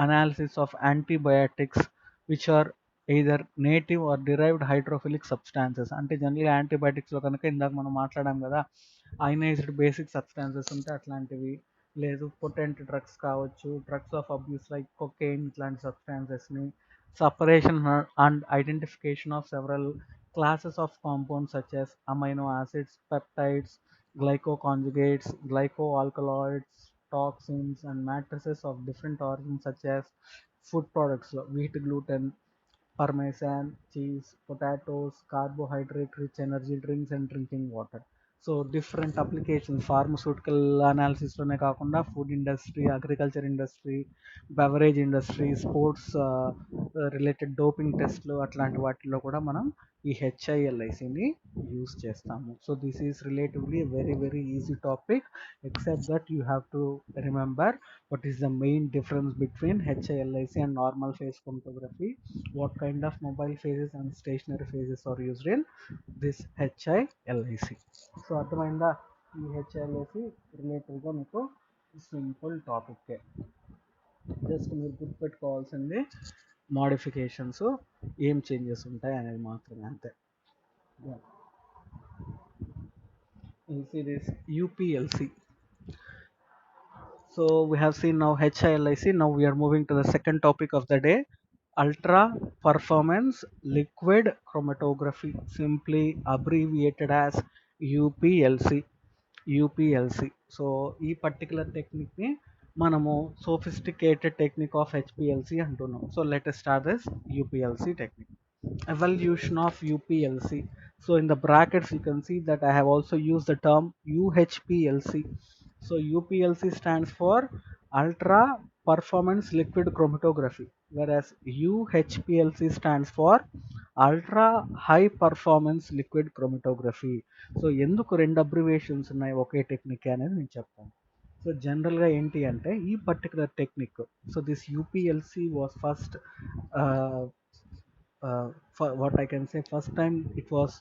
analysis of antibiotics which are either native or derived hydrophilic substances. అంటే జనరల్గా యాంటీబయాటిక్స్లో కనుక ఇందాక మనం మాట్లాడాం కదా, అయనైజ్డ్ బేసిక్ సబ్స్టాన్సెస్ ఉంటే అట్లాంటివి, లేదు పొటెంట్ డ్రగ్స్ కావచ్చు, drugs of abuse like cocaine, ఇట్లాంటి సబ్స్టాన్సెస్ని. Separation and identification of several classes of compounds such as amino acids, peptides, glycoconjugates, glycoalkaloids, toxins and matrices of different origins such as food products, wheat, gluten, parmesan, cheese, potatoes, carbohydrate rich energy drinks and drinking water. So different applications pharmaceutical అనాలిసిస్లోనే కాకుండా food industry, agriculture industry, beverage industry, sports related doping టెస్ట్లు, అట్లాంటి వాటిల్లో కూడా మనం ఈ HILICని యూస్ చేస్తాము. So this is relatively very very easy topic, except that you have to remember what is the main difference between HILIC and normal phase chromatography, what kind of mobile phases and stationary phases are used in this HILIC. So అర్థమైందా? ఈ హెచ్ఐఎల్ఐసి రిలేటెడ్గా మీకు సింపుల్ టాపిక్. జస్ట్ మీరు గుర్తుపెట్టుకోవాల్సింది మోడిఫికేషన్స్ ఏం చేంజెస్ ఉంటాయి అనేది మాత్రమే, అంతే. this UPLC. So we have seen now HILIC. Now we are moving to the second topic of the day, ultra performance liquid chromatography, simply abbreviated as UPLC. UPLC. So ఈ పర్టికులర్ టెక్నిక్ని మనము సోఫిస్టికేటెడ్ టెక్నిక్ ఆఫ్ HPLC అంటున్నాం. So let us start this UPLC technique. Evolution of UPLC. So in the brackets you can see that I have also used the term UHPLC. So UPLC stands for ultra performance liquid chromatography, whereas UHPLC stands for ultra high performance liquid chromatography. So ఎందుకు రెండు అబ్రివేషన్స్ ఉన్నాయి ఒకే టెక్నిక్ అనేది నేను చెప్తాను. సో జనరల్గా ఏంటి అంటే ఈ particular technique, so this UPLC was first what I can say, first time it was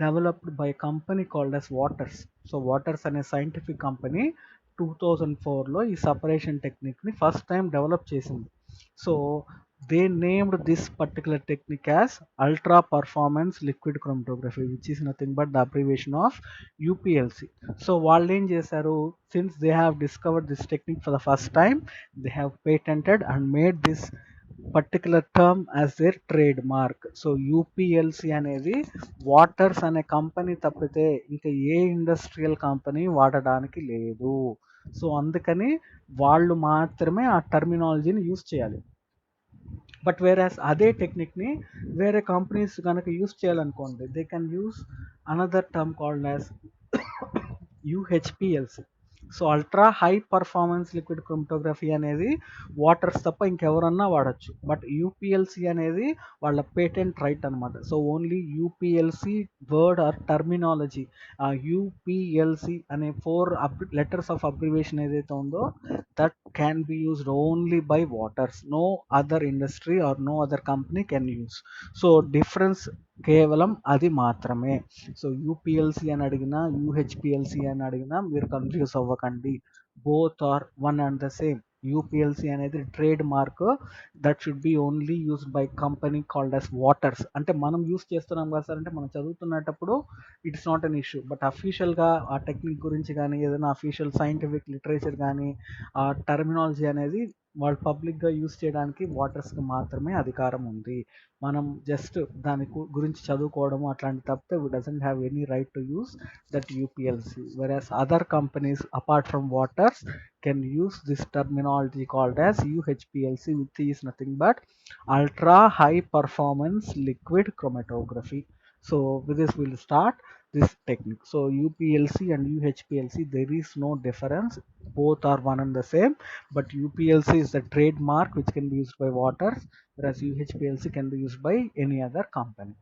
developed by a company called as Waters. So Waters అనే scientific company 2004లో ఈ సపరేషన్ టెక్నిక్ని ఫస్ట్ టైం డెవలప్ చేసింది. So they named this particular technique as ultra performance liquid chromatography, which is nothing but the abbreviation of UPLC. సో వాళ్ళు ఏం చేశారు, since they have discovered this technique for the first time, they have patented and made this particular term as their trade mark. So UPLC అనేది వాటర్స్ అనే కంపెనీ తప్పితే ఇంకా ఏ ఇండస్ట్రియల్ కంపెనీ వాడడానికి లేదు. సో అందుకని వాళ్ళు మాత్రమే ఆ టర్మినాలజీని యూజ్ చేయాలి. బట్ వేరేస్ అదే టెక్నిక్ని వేరే కంపెనీస్ కనుక యూజ్ చేయాలనుకోండి, they can use another term called as UHPLC. So ultra high performance liquid chromatography అనేది వాటర్స్ తప్ప ఇంకెవరన్నా వాడచ్చు. బట్ యూపీఎల్సి అనేది వాళ్ళ పేటెంట్ రైట్ అనమాట. So only UPLC word or terminology, ఆ యూపీఎల్సి అనే 4 లెటర్స్ ఆఫ్ అబ్రివేషన్ ఏదైతే ఉందో that can be used only by Waters. No other industry or no other company can use. So difference కేవలం అది మాత్రమే. సో యూపీఎల్సి అని అడిగినా యూహెచ్పిఎల్సి అని అడిగినా మీరు కన్ఫ్యూజ్ అవ్వకండి, both are one and the same. UPLC అనేది trade mark that should be only used by company called as Waters. అంటే మనం యూస్ చేస్తున్నాం కదా సార్ అంటే మనం చదువుతున్నప్పుడు it's not an issue, but అఫీషియల్గా ఆ టెక్నిక్ గురించి కానీ ఏదైనా అఫీషియల్ సైంటిఫిక్ లిటరేచర్ కానీ ఆ టర్మినాలజీ అనేది వాళ్ళు పబ్లిక్గా యూస్ చేయడానికి వాటర్స్కి మాత్రమే అధికారం ఉంది. మనం జస్ట్ దాని గురించి చదువుకోవడము అట్లాంటి తప్పితే we doesn't have any right to use that UPLC. Whereas other companies apart from Waters can use this terminology called as UHPLC, which is nothing but ultra high performance liquid chromatography. So with this we'll start this technique. So UPLC and UHPLC, there is no difference, both are one and the same, but UPLC is the trademark which can be used by waters, whereas UHPLC can be used by any other company.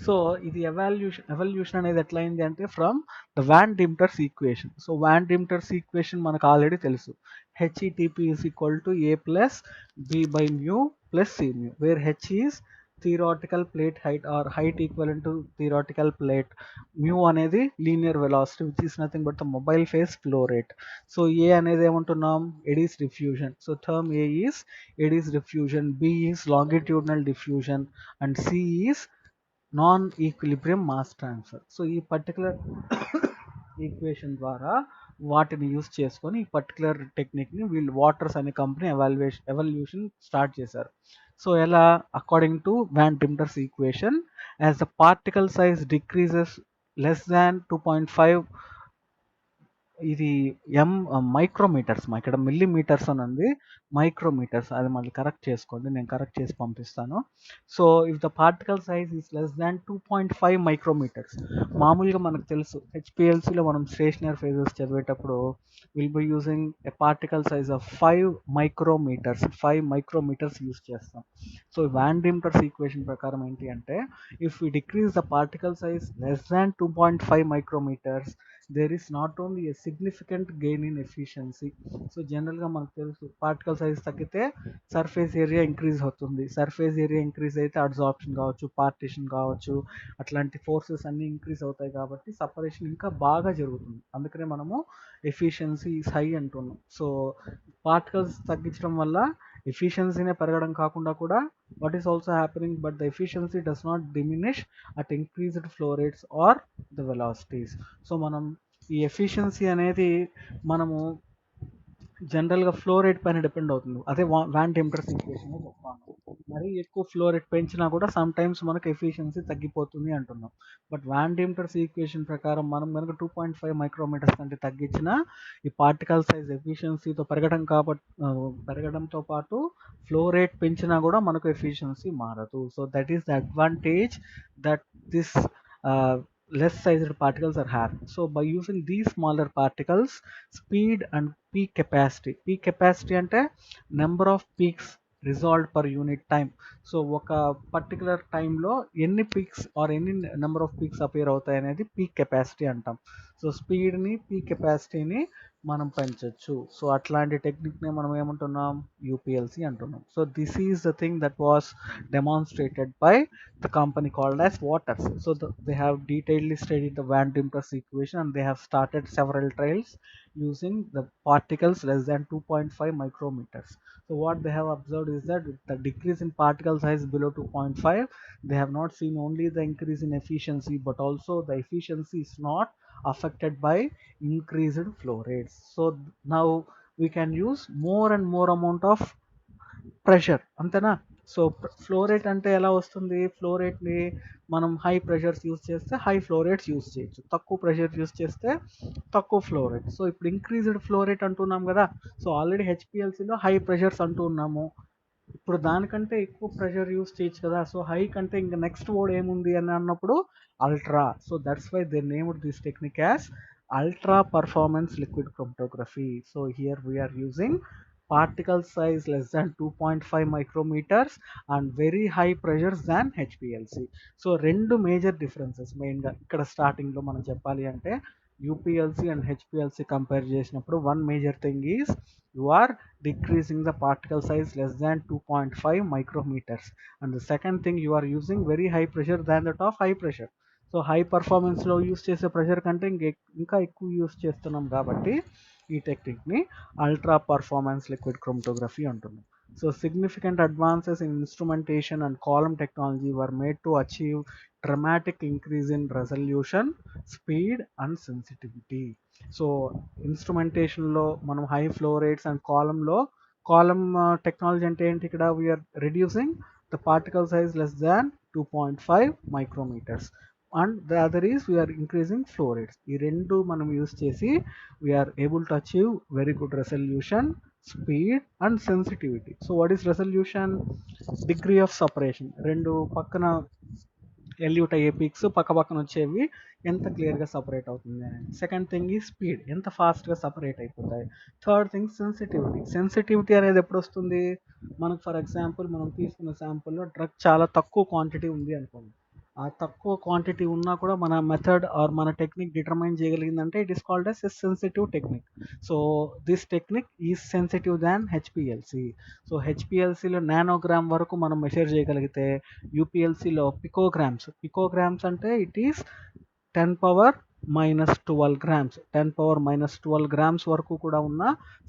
So ఇది ఎవల్యూషన్ అనేది ఎట్లా అయింది అంటే from the Van Deemter's equation. So van Deemter's equation మనకు ఆల్రెడీ తెలుసు, HETP is equal to A plus B by mu plus C mu, where H is theoretical plate height or height equivalent to theoretical plate, mu అనేది linear velocity which is nothing but the mobile phase flow rate. So A అనేది ఏమంటున్నాం, eddy diffusion. So term A is Aedes diffusion, B is longitudinal diffusion and C is non equilibrium mass transfer. So ఈ పర్టికులర్ ఈక్వేషన్ ద్వారా వాటిని యూస్ చేసుకొని ఈ పర్టికులర్ టెక్నిక్ని వీళ్ళు వాటర్స్ అనే కంపెనీ ఎవల్యూషన్ స్టార్ట్ చేశారు. సో ఎలా, according to Van Deemter's equation, as the particle size decreases less than 2.5, ఇది మైక్రోమీటర్స్, మా ఇక్కడ మిల్లీమీటర్స్ అని ఉంది, మైక్రోమీటర్స్, అది మళ్ళీ కరెక్ట్ చేసుకోండి, నేను కరెక్ట్ చేసి పంపిస్తాను. So if the particle size is less than 2.5 micrometers, మామూలుగా మనకు తెలుసు హెచ్పిఎల్సిలో మనం స్టేషనరీ ఫేజెస్ చదివేటప్పుడు will be using a particle size of 5 micrometers use చేస్తాం. సో వాన్ డిమ్టర్స్ ఈక్వేషన్ ప్రకారం ఏంటి అంటే, if we decrease the particle size less than 2.5 micrometers, there is not only a significant gain in efficiency. So జనరల్గా మనకు తెలుసు పార్టికల్ సైజ్ తగ్గితే సర్ఫేస్ ఏరియా ఇంక్రీజ్ అవుతుంది. సర్ఫేస్ ఏరియా ఇంక్రీజ్ అయితే అబ్జార్ప్షన్ కావచ్చు, పార్టిషన్ కావచ్చు, అట్లాంటి ఫోర్సెస్ అన్నీ ఇంక్రీజ్ అవుతాయి కాబట్టి సపరేషన్ ఇంకా బాగా జరుగుతుంది. అందుకనే మనము ఎఫిషియన్సీ ఈస్ హై అంటున్నాం. సో పార్టికల్స్ తగ్గించడం వల్ల ఎఫిషియన్సీనే పెరగడం కాకుండా కూడా what is also happening, but the efficiency does not diminish at increased flow rates or the velocities. So మనం ఈ ఎఫిషియన్సీ అనేది మనము జనరల్గా ఫ్లో రేట్ పైన డిపెండ్ అవుతుంది. అదే వాన్ టెంపరేచర్ ఈక్వేషన్లో చెప్తాను. మరి ఎక్కువ ఫ్లో రేట్ పెంచినా కూడా సమ్ టైమ్స్ మనకు ఎఫిషియన్సీ తగ్గిపోతుంది అంటున్నాం. బట్ వాన్ టెంపరేచర్ ఈక్వేషన్ ప్రకారం మనం కనుక 2.5 మైక్రోమీటర్స్ కంటే తగ్గించిన ఈ పార్టికల్ సైజ్ ఎఫిషియన్సీతో పెరగడంతో పాటు ఫ్లో రేట్ పెంచినా కూడా మనకు ఎఫిషియన్సీ మారదు. So that is the advantage that this less sized particles are having. So by using these smaller particles, speed and peak capacity అంటే number of peaks resolved per unit time. So ఒక పర్టికులర్ టైంలో ఎన్ని పీక్స్ ఆర్ ఎన్ని నెంబర్ ఆఫ్ పీక్స్ అపియర్ అవుతాయి అనేది పీక్ కెపాసిటీ అంటాం. సో స్పీడ్ని పీక్ కెపాసిటీని మనం పెంచవచ్చు. సో అట్లాంటి టెక్నిక్ని మనం ఏమంటున్నాం, యూపీఎల్సి అంటున్నాం. So this is the thing that was demonstrated by the company called as Waters. So they have detailedly studied the Van Dimter's equation and they have started several trials using the particles less than 2.5 micrometers. So what they have observed is that with the decrease in particle size below 2.5, they have not seen only the increase in efficiency, but also the efficiency is not affected by increased flow rates. So now we can use more and more amount of pressure, అంతేనా? సో ఫ్లో రేట్ అంటే ఎలా వస్తుంది? ఫ్లో రేట్ని మనం హై ప్రెషర్స్ యూస్ చేస్తే హై ఫ్లో రేట్స్ యూస్ చేయొచ్చు, తక్కువ ప్రెషర్ యూస్ చేస్తే తక్కువ ఫ్లో రేట్. సో ఇప్పుడు ఇంక్రీజ్డ్ ఫ్లో రేట్ అంటున్నాం కదా. సో ఆల్రెడీ హెచ్పిఎల్సిలో హై ప్రెషర్స్ అంటూ ఉన్నాము, ఇప్పుడు దానికంటే ఎక్కువ ప్రెషర్ యూస్ చేయొచ్చు కదా. సో హై కంటే ఇంకా నెక్స్ట్ వర్డ్ ఏముంది అని అన్నప్పుడు ultra. So that's why they named this technique as ultra performance liquid chromatography. So here we are using particle size less than 2.5 micrometers and very high pressures than HPLC. So రెండు మేజర్ డిఫరెన్సెస్ మెయిన్గా ఇక్కడ స్టార్టింగ్లో మనం చెప్పాలి అంటే యూపీఎల్సి అండ్ హెచ్పిఎల్సి కంపేర్ చేసినప్పుడు one major thing is you are decreasing the particle size less than 2.5 micrometers, and the second thing you are using very high pressure than that of high pressure. So high పర్ఫార్మెన్స్లో యూస్ చేసే ప్రెషర్ కంటే ఇంకా ఎక్కువ యూస్ చేస్తున్నాం కాబట్టి ఈ టెక్నిక్ని అల్ట్రా పర్ఫార్మెన్స్ లిక్విడ్ క్రోమటోగ్రఫీ అంటున్నాం. So significant advances in instrumentation and column technology were made to achieve dramatic increase in resolution, speed and sensitivity. So ఇన్స్ట్రుమెంటేషన్లో మనం high flow rates and column technology అంటే ఏంటి? ఇక్కడ we are reducing the particle size less than 2.5 micrometers and the other is we are increasing flow rates. ఈ రెండు మనం యూస్ చేసి we are able to achieve very good resolution, speed and sensitivity. So what is resolution? Degree of separation. రెండు పక్కన ఎల్యూట్ అయ్యే పీక్స్ పక్క పక్కన వచ్చేవి ఎంత క్లియర్గా సపరేట్ అవుతుంది అని. సెకండ్ థింగ్ ఈ స్పీడ్, ఎంత ఫాస్ట్గా సపరేట్ అయిపోతాయి. థర్డ్ థింగ్ సెన్సిటివిటీ అనేది ఎప్పుడు వస్తుంది? మనకు ఫర్ ఎగ్జాంపుల్ మనం తీసుకున్న శాంపుల్లో డ్రగ్ చాలా తక్కువ క్వాంటిటీ ఉంది అనుకోండి, ఆ తక్కువ క్వాంటిటీ ఉన్నా కూడా మన మెథడ్ ఆర్ మన టెక్నిక్ డిటర్మైన్ చేయగలిగిందంటే it is called as sensitive technique. So this technique is sensitive than HPLC. So హెచ్పిఎల్సిలో నానోగ్రామ్ వరకు మనం మెషర్ చేయగలిగితే యూపీఎల్సిలో పికోగ్రామ్స్ అంటే ఇట్ ఈస్ 10⁻⁻12 గ్రామ్స్, 10⁻⁻12 గ్రామ్స్ వరకు కూడా ఉన్న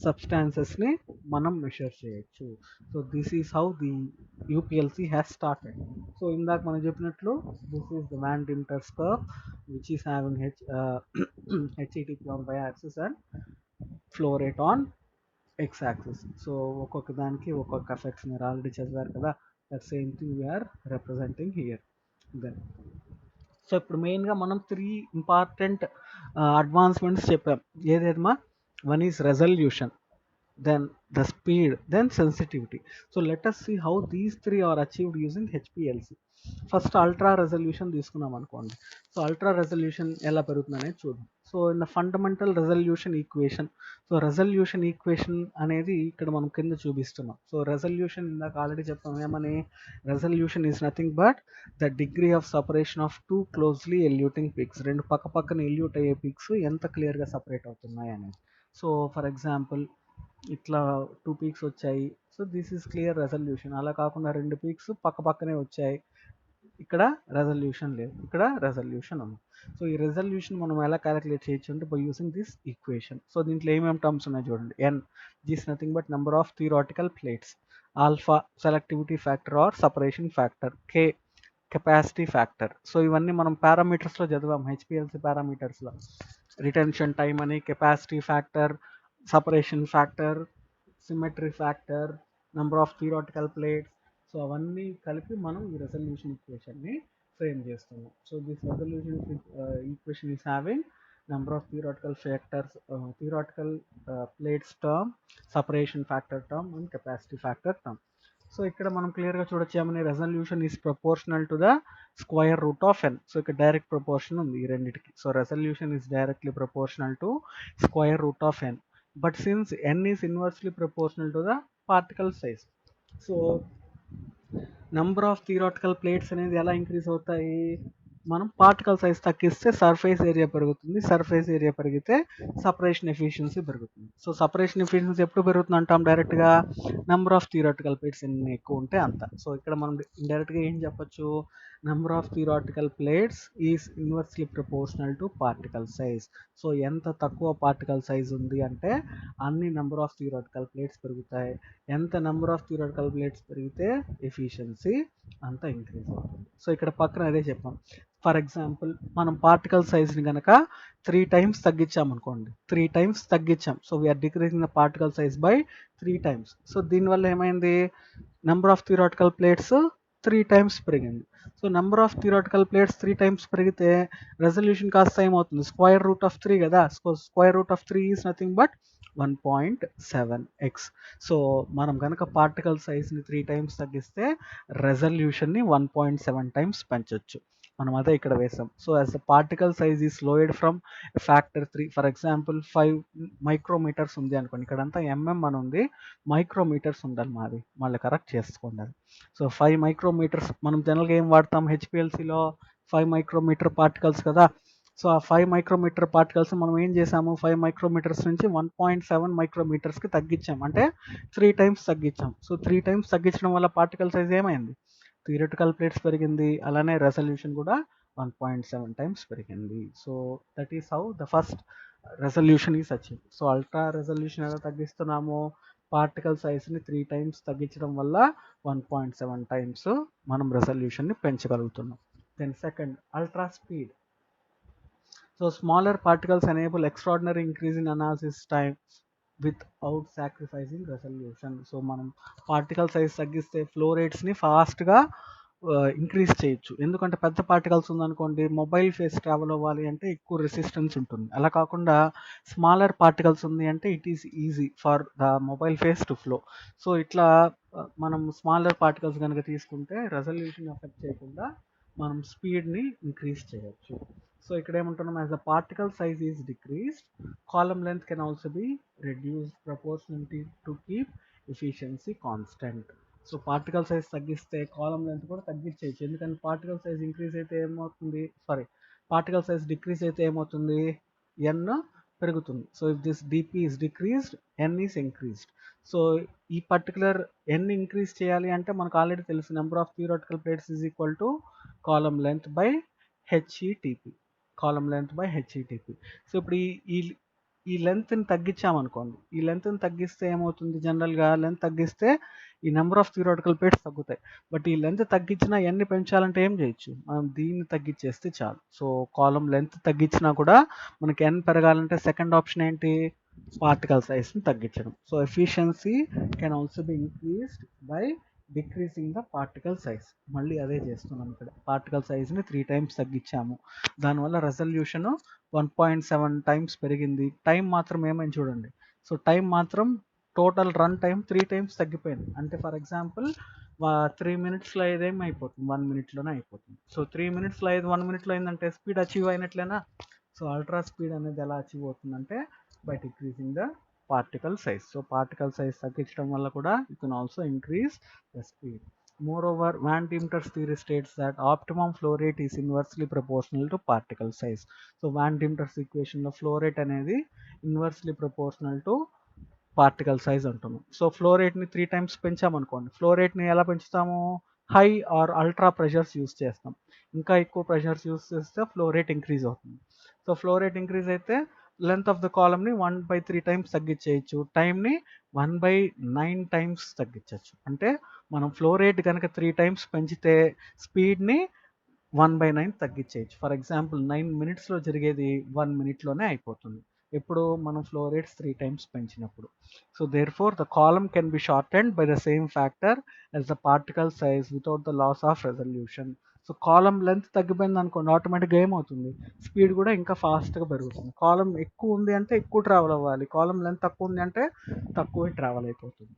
సబ్స్టాన్సెస్ని మనం మెషర్ చేయొచ్చు. So this is how the UPLC has started. So ఇందాక మనం చెప్పినట్లు this is the Van Deemter's curve which is having HETP on Y axis and flow rate on X axis. So ఒక్కొక్క దానికి ఒక్కొక్క ఎఫెక్ట్స్ మీరు ఆల్రెడీ చదివారు కదా, that same thing we are representing here. Then so ఇప్పుడు మెయిన్గా మనం 3 ఇంపార్టెంట్ అడ్వాన్స్మెంట్స్ చెప్పాం. ఏదేదమ్మా? One is resolution, then the speed, then sensitivity. So let us see how these 3 are achieved using HPLC. First ultra resolution తీసుకున్నాం అనుకోండి. సో అల్ట్రా రెజల్యూషన్ ఎలా పెరుగుతుంది అనేది చూద్దాం. So in the fundamental resolution equation, so resolution equation అనేది ఇక్కడ మనం కింద చూపిస్తున్నాం. సో రెజల్యూషన్ ఇందాక ఆల్రెడీ చెప్పాం ఏమని? Resolution is nothing but the degree of separation of 2 closely eluting peaks. రెండు పక్కన ఎల్యూట్ అయ్యే పీక్స్ ఎంత క్లియర్గా సపరేట్ అవుతున్నాయి అనేది. సో ఫర్ ఎగ్జాంపుల్ ఇట్లా 2 పీక్స్ వచ్చాయి. So this is clear resolution. అలా కాకుండా 2 పీక్స్ పక్క పక్కనే వచ్చాయి. ఇక్కడ రెజల్యూషన్ లేదు, ఇక్కడ రెజల్యూషన్ ఉంది. సో ఈ రెజల్యూషన్ మనం ఎలా క్యాలిక్యులేట్ చేయొచ్చు అంటే by using this equation. So దీంట్లో ఏమేమి టర్మ్స్ ఉన్నాయి చూడండి. N this nothing but number of theoretical plates. Alpha selectivity factor or separation factor. K capacity factor. So ఇవన్నీ మనం పారామీటర్స్లో చదివాం, హెచ్పిఎల్సి పారామీటర్స్లో. రిటెన్షన్ టైం అని, capacity factor, separation factor, symmetry factor, number of theoretical plates. So అవన్నీ కలిపి మనం ఈ రెజల్యూషన్ ఈక్వేషన్ని ఫ్రేమ్ చేస్తున్నాం. So this resolution equation is having number of theoretical factors, theoretical plates term, separation factor term and capacity factor term. So ఇక్కడ మనం క్లియర్గా చూడొచ్చు ఏమని, resolution is proportional to the square root of N. So ఇక్కడ డైరెక్ట్ ప్రపోర్షన్ ఉంది ఈ రెండింటికి. So resolution is directly proportional to square root of N. But since n is inversely proportional to the particle size, so number of theoretical plates అనేది ఎలా ఇంక్రీజ్ అవుతాయి, మనం పార్టికల్ సైజ్ తగ్గిస్తే సర్ఫేస్ ఏరియా పెరుగుతుంది, సర్ఫేస్ ఏరియా పెరిగితే సపరేషన్ ఎఫిషియన్సీ పెరుగుతుంది. సో సపరేషన్ ఎఫిషియన్సీ ఎప్పుడు పెరుగుతుంది అంటాం డైరెక్ట్గా, నెంబర్ ఆఫ్ థియరాటికల్ ప్లేట్స్ ఎన్ని ఎక్కువ ఉంటే అంత. సో ఇక్కడ మనం ఇండైరెక్ట్గా ఏం చెప్పొచ్చు, number of theoretical plates is inversely proportional to particle size. So ఎంత తక్కువ పార్టికల్ సైజ్ ఉంది అంటే అన్ని నెంబర్ ఆఫ్ థియరాటికల్ ప్లేట్స్ పెరుగుతాయి. ఎంత నెంబర్ ఆఫ్ థియరాటికల్ ప్లేట్స్ పెరిగితే ఎఫిషియన్సీ అంత ఇంక్రీజ్ అవుతుంది. సో ఇక్కడ పక్కన అదే చెప్పాం. ఫర్ ఎగ్జాంపుల్ మనం పార్టికల్ సైజ్ని కనుక 3 టైమ్స్ తగ్గించాం అనుకోండి, 3 టైమ్స్ తగ్గించాం. So we are decreasing the particle size by 3 times. So దీనివల్ల ఏమైంది, number of theoretical plates 3 times పెరిగింది. So number of theoretical plates 3 times పెరిగితే రెజల్యూషన్ కాస్త ఏమవుతుంది, స్క్వేర్ రూట్ ఆఫ్ 3 కదా. Square root of 3 is nothing but 1.7x. So మనం కనుక పార్టికల్ సైజ్ని 3 టైమ్స్ తగ్గిస్తే రెజల్యూషన్ని 1.7 టైమ్స్ పెంచవచ్చు. మనం అదే ఇక్కడ వేసాం. So as the particle size is lowered from factor 3, for example 5 micrometers ఉంది అనుకోండి, ఇక్కడంతా ఎంఎం అని ఉంది, మైక్రోమీటర్స్ ఉండాలి, మాది మళ్ళీ కరెక్ట్ చేసుకోండి. సో 5 మైక్రోమీటర్స్ మనం జనరల్గా ఏం వాడతాం హెచ్పిఎల్సిలో, 5 మైక్రోమీటర్ పార్టికల్స్ కదా. సో ఆ 5 మైక్రోమీటర్ పార్టికల్స్ మనం ఏం చేసాము, 5 మైక్రోమీటర్స్ నుంచి 1.7 మైక్రోమీటర్స్కి తగ్గించాం, అంటే 3 టైమ్స్ తగ్గించాం. సో 3 టైమ్స్ తగ్గించడం వల్ల పార్టికల్ సైజ్ ఏమైంది, థియరిటికల్ ప్లేట్స్ పెరిగింది, అలానే రెజల్యూషన్ కూడా 1.7 టైమ్స్ పెరిగింది. So that is how the first resolution is achieve. So ultra resolution ఎలా తగ్గిస్తున్నాము, పార్టికల్ సైజ్ని 3 టైమ్స్ తగ్గించడం వల్ల 1.7 టైమ్స్ మనం రెజల్యూషన్ని పెంచగలుగుతున్నాం. Then second, ultra speed. So smaller particles enable extraordinary increase in analysis time without sacrificing resolution. So మనం పార్టికల్ సైజ్ తగ్గిస్తే ఫ్లో రేట్స్ని ఫాస్ట్గా ఇంక్రీజ్ చేయొచ్చు. ఎందుకంటే పెద్ద పార్టికల్స్ ఉందనుకోండి, మొబైల్ ఫేస్ ట్రావెల్ అవ్వాలి అంటే ఎక్కువ రెసిస్టెన్స్ ఉంటుంది. అలా కాకుండా స్మాలర్ పార్టికల్స్ ఉంది అంటే it is easy for the mobile phase to flow. So ఇట్లా మనం స్మాలర్ పార్టికల్స్ కనుక తీసుకుంటే రెజల్యూషన్ ఎఫెక్ట్ చేయకుండా మనం స్పీడ్ని ఇంక్రీజ్ చేయొచ్చు. సో ఇక్కడ ఏమంటున్నాం, as the particle size is decreased, column length can also be reduced proportionally to keep efficiency constant. So particle size తగ్గిస్తే కాలమ్ లెంత్ కూడా తగ్గించేయచ్చు. ఎందుకంటే పార్టికల్ సైజ్ ఇంక్రీజ్ అయితే ఏమవుతుంది, పార్టికల్ సైజ్ డిక్రీజ్ అయితే ఏమవుతుంది, ఎన్ పెరుగుతుంది. So if this DP is decreased, N is increased. So ఈ పర్టికులర్ ఎన్ ఇంక్రీజ్ చేయాలి అంటే మనకు ఆల్రెడీ తెలుసు, number of theoretical plates is equal to column length by HETP, column length by HETP. So ఇప్పుడు ఈ ఈ లెంత్ని తగ్గించామనుకోండి, ఈ లెంత్ని తగ్గిస్తే ఏమవుతుంది, జనరల్గా లెంత్ తగ్గిస్తే ఈ నెంబర్ ఆఫ్ థియరాటికల్ ప్లేట్స్ తగ్గుతాయి. బట్ ఈ లెంత్ తగ్గించినా ఎన్ని పెంచాలంటే ఏం చేయొచ్చు, మనం దీన్ని తగ్గించేస్తే చాలు. సో కాలమ్ లెంత్ తగ్గించినా కూడా మనకి ఎన్ పెరగాలంటే సెకండ్ ఆప్షన్ ఏంటి, పార్టికల్ సైజ్ని తగ్గించడం. So efficiency can also be increased by decreasing the particle size. మళ్ళీ అదే చేస్తున్నాం ఇక్కడ, పార్టికల్ సైజ్ని 3 టైమ్స్ తగ్గించాము, దానివల్ల రెజల్యూషన్ 1.7 టైమ్స్ పెరిగింది. టైం మాత్రం ఏమైంది చూడండి. సో టైం మాత్రం టోటల్ రన్ టైం 3 టైమ్స్ తగ్గిపోయింది. అంటే ఫర్ ఎగ్జాంపుల్ 3 మినిట్స్లో ఏదేమి అయిపోతుంది, 1 మినిట్లోనే అయిపోతుంది. సో 3 మినిట్స్లో 1 మినిట్లో అయిందంటే స్పీడ్ అచీవ్ అయినట్లేనా. సో అల్ట్రా స్పీడ్ అనేది ఎలా అచీవ్ అవుతుందంటే by decreasing the particle size. So particle size తగ్గించడం వల్ల కూడా you can also increase the speed. Moreover, Van Demeter's theory states that optimum flow rate is inversely proportional to particle size. So Van Demeter's equation లో flow rate అనేది inversely proportional to particle size అంటున్నాం. సో ఫ్లో రేట్ని 3 టైమ్స్ పెంచామనుకోండి, ఫ్లో రేట్ని ఎలా పెంచుతాము? High or ultra pressures use చేస్తాం. ఇంకా ఎక్కువ ప్రెషర్స్ యూస్ చేస్తే ఫ్లో రేట్ ఇంక్రీజ్ అవుతుంది. సో ఫ్లో రేట్ ఇంక్రీజ్ అయితే లెంత్ ఆఫ్ ద కాలమ్ని 1/3 టైమ్స్ తగ్గించేయచ్చు, టైంని 1/9 టైమ్స్ తగ్గించవచ్చు. అంటే మనం ఫ్లో రేట్ కనుక 3 టైమ్స్ పెంచితే స్పీడ్ని 1/9 తగ్గించేయచ్చు. ఫర్ ఎగ్జాంపుల్ 9 మినిట్స్లో జరిగేది 1 మినిట్లోనే అయిపోతుంది, ఎప్పుడు మనం ఫ్లో రేట్స్ 3 టైమ్స్ పెంచినప్పుడు. So therefore the column can be shortened by the same factor as the particle size without the loss of resolution. So column length తగ్గిపోయింది అనుకోండి, ఆటోమేటిక్గా ఏమవుతుంది? స్పీడ్ కూడా ఇంకా ఫాస్ట్గా పెరుగుతుంది. కాలమ్ ఎక్కువ ఉంది అంటే ఎక్కువ ట్రావెల్ అవ్వాలి, కాలమ్ లెంత్ తక్కువ ఉంది అంటే తక్కువే ట్రావెల్ అయిపోతుంది.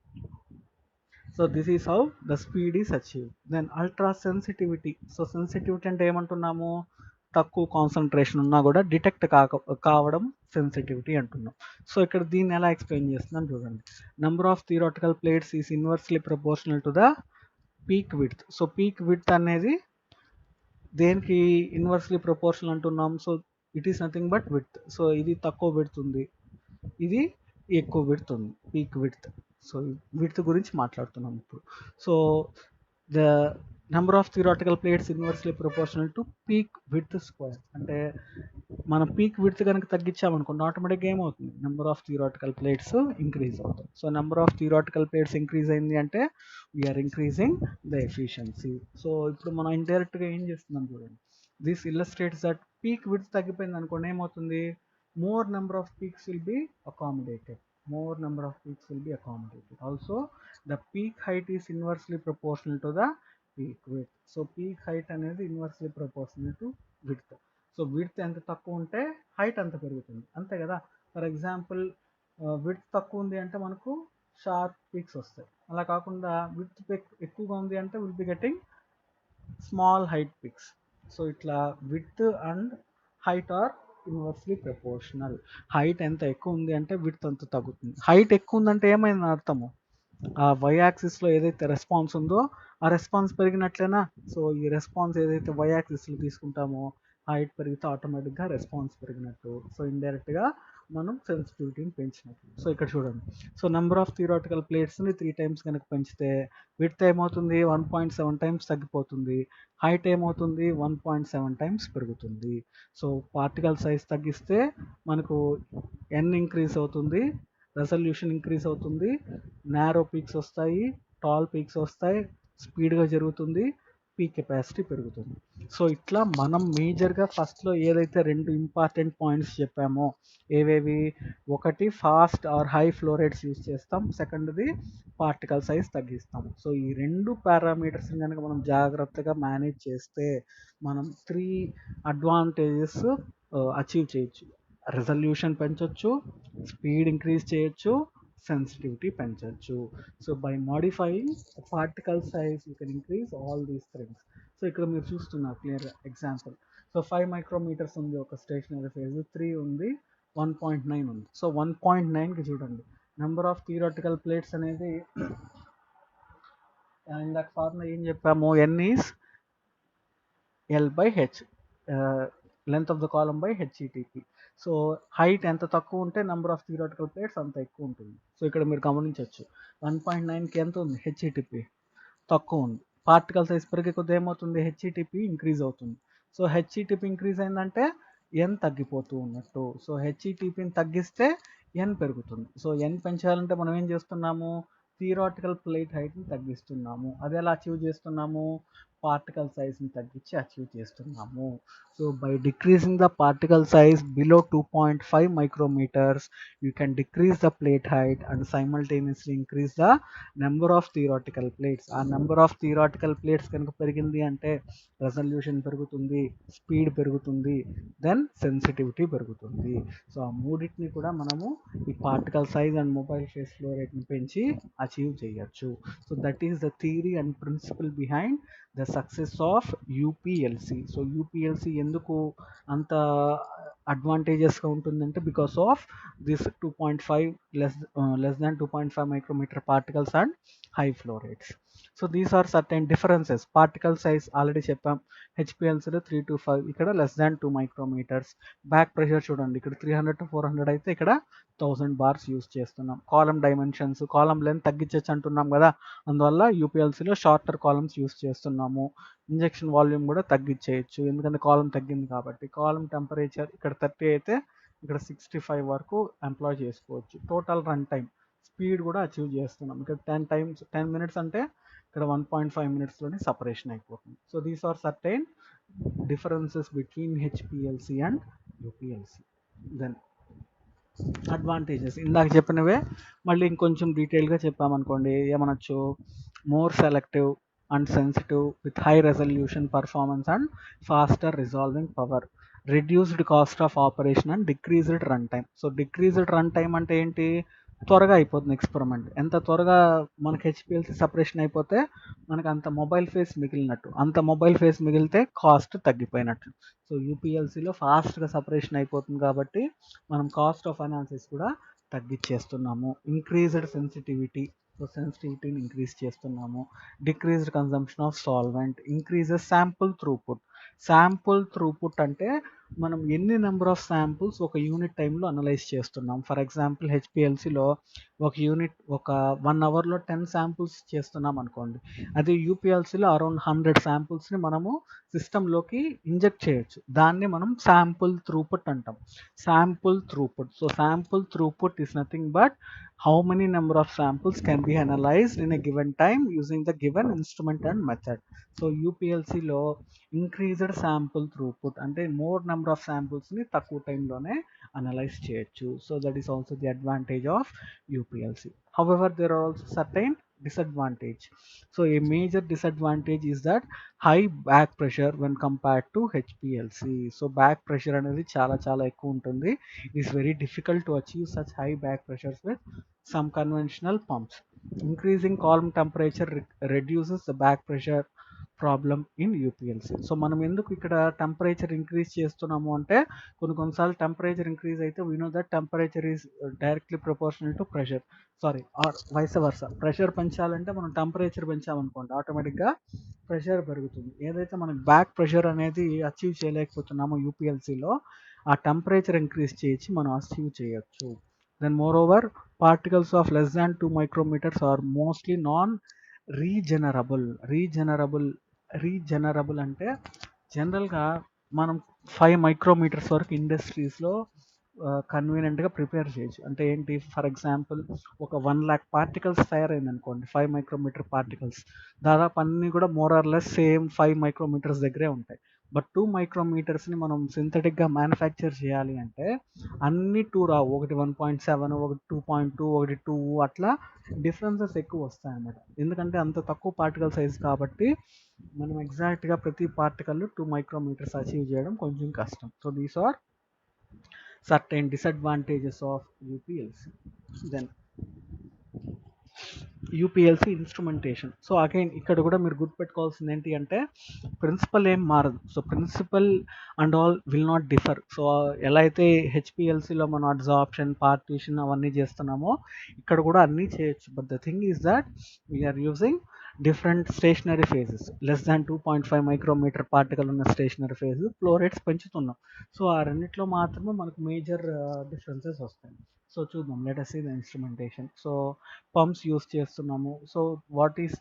So this is how the speed is achieve. Then ultra sensitivity. So sensitivity అంటే ఏమంటున్నాము? తక్కువ కాన్సన్ట్రేషన్ ఉన్నా కూడా డిటెక్ట్ కావడం సెన్సిటివిటీ అంటున్నాం. సో ఇక్కడ దీన్ని ఎలా ఎక్స్ప్లెయిన్ చేస్తున్నాం చూడండి. Number of theoretical plates is inversely proportional to the peak width. So peak width అనేది దేనికి ఇన్వర్స్లీ ప్రపోర్షనల్ అంటున్నాం? So it is nothing but width. So ఇది తక్కువ విడ్త్ ఉంది, ఇది ఎక్కువ విడ్త్ ఉంది, పీక్ విడ్త్. సో విడ్త్ గురించి మాట్లాడుతున్నాం ఇప్పుడు. So the number of theoretical plates inversely proportional to peak width square. అంటే మనం పీక్ విడ్త్ కనుక తగ్గించామనుకోండి, ఆటోమేటిక్గా ఏమవుతుంది? Number of theoretical plates increase అవుతాయి. So number of theoretical plates increase అయింది అంటే we are increasing the efficiency. So ఇప్పుడు మనం ఇండైరెక్ట్గా ఏం చేస్తున్నాం చూడండి. This illustrates that peak width తగ్గిపోయింది అనుకోండి, ఏమవుతుంది? more number of peaks will be accommodated. More number of peaks will be accommodated. Also, the peak height is inversely proportional to the peak width. So peak height అనేది inversely proportional to width. So width ఎంత తక్కువ ఉంటే హైట్ అంత పెరుగుతుంది, అంతే కదా? ఫర్ ఎగ్జాంపుల్ విడ్త్ తక్కువ ఉంది అంటే మనకు షార్ప్ పీక్స్ వస్తాయి. అలా కాకుండా విడ్త్ ఎక్కువగా ఉంది అంటే will be getting small height peaks. So ఇట్లా width and height are inversely proportional. Height ఎంత ఎక్కువ ఉంది అంటే విడ్త్ అంత తగ్గుతుంది. హైట్ ఎక్కువ ఉందంటే ఏమైంది అర్థము? ఆ వై యాక్సిస్లో ఏదైతే రెస్పాన్స్ ఉందో ఆ రెస్పాన్స్ పెరిగినట్లేనా? సో ఈ రెస్పాన్స్ ఏదైతే వై యాక్సిస్లో తీసుకుంటామో హైట్ పెరిగితే ఆటోమేటిక్గా రెస్పాన్స్ పెరిగినట్టు. సో ఇండైరెక్ట్గా మనం సెన్సిటివిటీని పెంచినట్టు. సో ఇక్కడ చూడండి. సో నెంబర్ ఆఫ్ థియరాటికల్ ప్లేట్స్ని 3 టైమ్స్ కనుక పెంచితే విడ్త్ ఏమవుతుంది? 1.7 టైమ్స్ తగ్గిపోతుంది. హైట్ ఏమవుతుంది? 1.7 టైమ్స్ పెరుగుతుంది. సో పార్టికల్ సైజ్ తగ్గిస్తే మనకు ఎన్ ఇంక్రీజ్ అవుతుంది, రెజల్యూషన్ ఇంక్రీజ్ అవుతుంది, నారో పీక్స్ వస్తాయి, టాల్ పీక్స్ వస్తాయి, స్పీడ్గా జరుగుతుంది, పీక్ కెపాసిటీ పెరుగుతుంది. సో ఇట్లా మనం మేజర్గా ఫస్ట్లో ఏదైతే 2 ఇంపార్టెంట్ పాయింట్స్ చెప్పామో, ఏవేవి? ఒకటి fast are high flow rates use చేస్తాం, సెకండ్ది పార్టికల్ సైజ్ తగ్గిస్తాం. సో ఈ 2 పారామీటర్స్ని కనుక మనం జాగ్రత్తగా మేనేజ్ చేస్తే మనం 3 అడ్వాంటేజెస్ అచీవ్ చేయొచ్చు. రెజల్యూషన్ పెంచవచ్చు, స్పీడ్ ఇంక్రీజ్ చేయొచ్చు, సెన్సిటివిటీ పెంచవచ్చు. So by modifying particle size you can increase all these things. So ఇక్కడ మీరు చూస్తున్నారు క్లియర్ ఎగ్జాంపుల్. సో 5 మైక్రోమీటర్స్ ఉంది ఒక స్టేషనరీ ఫేజ్, 3 ఉంది, 1.9 ఉంది. సో 1.9కి చూడండి, నెంబర్ ఆఫ్ థియరాటికల్ ప్లేట్స్ అనేది ఇందాక ఫార్ములా ఏం చెప్పాము? N is L/H, length of the column by HETP. So height ఎంత తక్కువ ఉంటే నెంబర్ ఆఫ్ థియరాటికల్ ప్లేట్స్ అంత ఎక్కువ ఉంటుంది. సో ఇక్కడ మీరు గమనించవచ్చు 1.9కి ఎంత ఉంది? హెచ్ఈటిపి తక్కువ ఉంది. పార్టికల్ సైజ్ పెరిగే కొద్ది ఏమవుతుంది? హెచ్ఈటిపి ఇంక్రీజ్ అవుతుంది. సో హెచ్ఈటిపి ఇంక్రీజ్ అయిందంటే ఎన్ తగ్గిపోతూ ఉన్నట్టు. సో హెచ్ఈటిపిని తగ్గిస్తే ఎన్ పెరుగుతుంది. సో ఎన్ పెంచాలంటే మనం ఏం చేస్తున్నాము? థియరాటికల్ ప్లేట్ హైట్ని తగ్గిస్తున్నాము. అది ఎలా అచీవ్ చేస్తున్నాము? పార్టికల్ సైజ్ని తగ్గించి అచీవ్ చేస్తున్నాము. So by decreasing the particle size below 2.5 micrometers, you can decrease the plate height and simultaneously increase the number of theoretical plates. ఆ నెంబర్ ఆఫ్ థియరాటికల్ ప్లేట్స్ కనుక పెరిగింది అంటే రెజల్యూషన్ పెరుగుతుంది, స్పీడ్ పెరుగుతుంది, దెన్ సెన్సిటివిటీ పెరుగుతుంది. సో ఆ మూడింటిని కూడా మనము ఈ particle size and mobile phase flow రేట్ని పెంచి అచీవ్ చేయొచ్చు. So that is the theory and principle behind the success of UPLC. So UPLC ఎందుకు అంత అడ్వాంటేజెస్గా ఉంటుందంటే because of this 2.5 less than 2.5 micrometer particles and high flow rates. So these are certain differences. Particle size already చెప్పాం, హెచ్పిఎల్సీలో 3 to 5, ఇక్కడ less than 2 micrometers. Back pressure చూడండి, ఇక్కడ 300 to 400 అయితే ఇక్కడ 1000 బార్స్ యూస్ చేస్తున్నాం. కాలమ్ డైమెన్షన్స్, కాలమ్ లెంత్ తగ్గించచ్చు అంటున్నాం కదా, అందువల్ల యూపీఎల్సీలో షార్టర్ కాలమ్స్ యూస్ చేస్తున్నాము. ఇంజెక్షన్ వాల్యూమ్ కూడా తగ్గించేయచ్చు, ఎందుకంటే కాలం తగ్గింది కాబట్టి. కాలం టెంపరేచర్ ఇక్కడ 30 అయితే ఇక్కడ 65 వరకు ఎంప్లాయ్ చేసుకోవచ్చు. టోటల్ రన్ టైం, స్పీడ్ కూడా అచీవ్ చేస్తున్నాం. ఇక్కడ 10 minutes అంటే ఇక్కడ 1.5 minutesలోనే సపరేషన్ అయిపోతుంది. So these are certain differences between HPLC and UPLC. Then advantages ఇందాక చెప్పినవే మళ్ళీ ఇంకొంచెం డీటెయిల్గా చెప్పామనుకోండి, ఏమనొచ్చు, more selective and sensitive with high resolution performance and faster resolving power, reduced cost of operation and decreased run time. So decreased run time అంటే ఏంటి, త్వరగా అయిపోతుంది ఎక్స్పెరిమెంట్. ఎంత త్వరగా మనకి హెచ్పిఎల్సి సపరేషన్ అయిపోతే మనకు అంత మొబైల్ ఫేస్ మిగిలినట్టు, అంత మొబైల్ ఫేస్ మిగిలితే కాస్ట్ తగ్గిపోయినట్టు. సో యూపీఎల్సీలో ఫాస్ట్గా సపరేషన్ అయిపోతుంది కాబట్టి మనం కాస్ట్ ఆఫ్ అనాలిసిస్ కూడా తగ్గించేస్తున్నాము. ఇంక్రీజ్డ్ సెన్సిటివిటీ, సో సెన్సిటివిటీని ఇంక్రీజ్ చేస్తున్నాము. Decreased consumption of solvent, increases sample throughput. Sample throughput అంటే మనం ఎన్ని నెంబర్ ఆఫ్ శాంపుల్స్ ఒక యూనిట్ టైంలో అనలైజ్ చేస్తున్నాం. ఫర్ ఎగ్జాంపుల్ హెచ్పిఎల్సిలో ఒక 1 అవర్లో 10 శాంపుల్స్ చేస్తున్నాం అనుకోండి, అది యూపీఎల్సీలో అరౌండ్ 100 శాంపుల్స్ని మనము సిస్టంలోకి ఇంజెక్ట్ చేయొచ్చు. దాన్ని మనం శాంపుల్ త్రూపుట్ అంటాం. Sample throughput. So sample throughput is nothing but how many number of samples can be analyzed in a given time using the given instrument and method. So UPLC లో increased sample throughput అంటే more number of samples ని తక్కువ టైంలోనే అనలైజ్ చేయొచ్చు. So that is also the advantage of UPLC. However, there are also certain disadvantage. So a major disadvantage is that high back pressure when compared to HPLC. So back pressure అనేది చాలా చాలా ఎక్కువ ఉంటుంది. It is very difficult to achieve such high back pressures with some conventional pumps. Increasing column temperature reduces the back pressure problem in UPLC. So మనం ఎందుకు ఇక్కడ టెంపరేచర్ ఇంక్రీజ్ చేస్తున్నాము అంటే, కొన్నిసార్లు టెంపరేచర్ ఇంక్రీజ్ అయితే we know that temperature is directly proportional to pressure, sorry or vice versa. Pressure పెంచాలంటే మనం టెంపరేచర్ పెంచామనుకోండి, ఆటోమేటిక్గా ప్రెషర్ పెరుగుతుంది. ఏదైతే మనకి బ్యాక్ ప్రెషర్ అనేది అచీవ్ చేయలేకపోతున్నామో యూపీఎల్సీలో, ఆ టెంపరేచర్ ఇంక్రీజ్ చేసి మనం అచీవ్ చేయొచ్చు. Then moreover, particles of less than 2 micrometers are mostly non regenerable అంటే జనరల్గా మనం 5 మైక్రోమీటర్స్ వరకు ఇండస్ట్రీస్లో కన్వీనియంట్గా ప్రిపేర్ చేయొచ్చు. అంటే ఏంటి, ఫర్ ఎగ్జాంపుల్ ఒక 1 lakh పార్టికల్స్ తయారైంది అనుకోండి, 5 మైక్రోమీటర్ పార్టికల్స్, దాదాపు అన్నీ కూడా more or less same 5 micrometres దగ్గరే ఉంటాయి. బట్ 2 మైక్రోమీటర్స్ని మనం సింథటిక్గా మ్యానుఫ్యాక్చర్ చేయాలి అంటే అన్ని 2 రావు, ఒకటి 1.7, ఒకటి 2.2, ఒకటి 2, అట్లా డిఫరెన్సెస్ ఎక్కువ వస్తాయన్నమాట. ఎందుకంటే అంత తక్కువ పార్టికల్ సైజ్ కాబట్టి మనం ఎగ్జాక్ట్గా ప్రతి పార్టికల్ 2 మైక్రోమీటర్స్ అచీవ్ చేయడం కొంచెం కష్టం. So these are certain disadvantages of UPLC. Then UPLC instrumentation. So again ఇక్కడ కూడా మీరు గుర్తుపెట్టుకోవాల్సింది ఏంటి అంటే, ప్రిన్సిపల్ ఏం మారదు. So principle and all will not differ. So ఎలా అయితే హెచ్పిఎల్సీలో మనం అబ్జార్ప్షన్, పార్టీషన్ అవన్నీ చేస్తున్నామో ఇక్కడ కూడా అన్నీ చేయొచ్చు. But the thing is that we're using different stationary phases. Less than 2.5 micrometer particle ఉన్న స్టేషనరీ ఫేజ్, ఫ్లో రేట్స్ పెంచుతున్నాం. సో ఆ రెండిట్లో మాత్రమే మనకు మేజర్ డిఫరెన్సెస్ వస్తాయి. సో చూద్దాం, let us see the instrumentation. So pumps use చేస్తున్నాము. So what is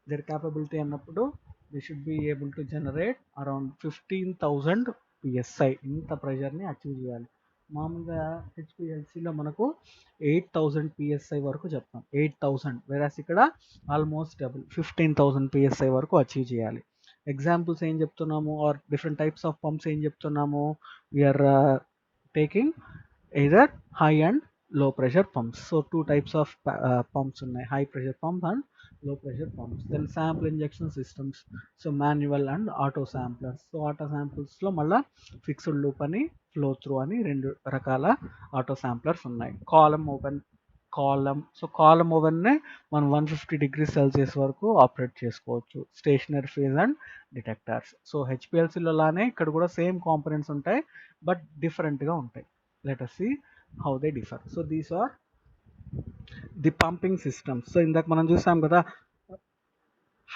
their capability అన్నప్పుడు they should be able to generate around 15,000 PSI. ఇంత ప్రెషర్ని అచీవ్ చేయాలి. మామూలుగా హెచ్పిఎల్సీలో మనకు 8,000 PSI వరకు చెప్తాం, 8,000, వేరాస్ ఇక్కడ ఆల్మోస్ట్ డబుల్ 15,000 PSI వరకు అచీవ్ చేయాలి. ఎగ్జాంపుల్స్ ఏం చెప్తున్నాము, or different types of pumps ఏం చెప్తున్నాము, we are taking either high and low pressure pumps. So 2 types of pumps ఉన్నాయి, high pressure pump and low pressure pumps. Then sample injection systems, so manual and auto samplers. So auto samples లో మళ్ళీ ఫిక్స్డ్ లూప్ అని, ఫ్లో త్రూ అని 2 రకాల ఆటో శాంప్లర్స్ ఉన్నాయి. కాలమ్ ఓవెన్నే మనం 150 degrees Celsius వరకు ఆపరేట్ చేసుకోవచ్చు. Stationary phase and detectors. So హెచ్పిఎల్సీలో లానే ఇక్కడ కూడా సేమ్ కాంపోనెంట్స్ ఉంటాయి, బట్ డిఫరెంట్గా ఉంటాయి. Let us see how they differ. So these are the pumping systems. So ఇందాక మనం చూసాం కదా,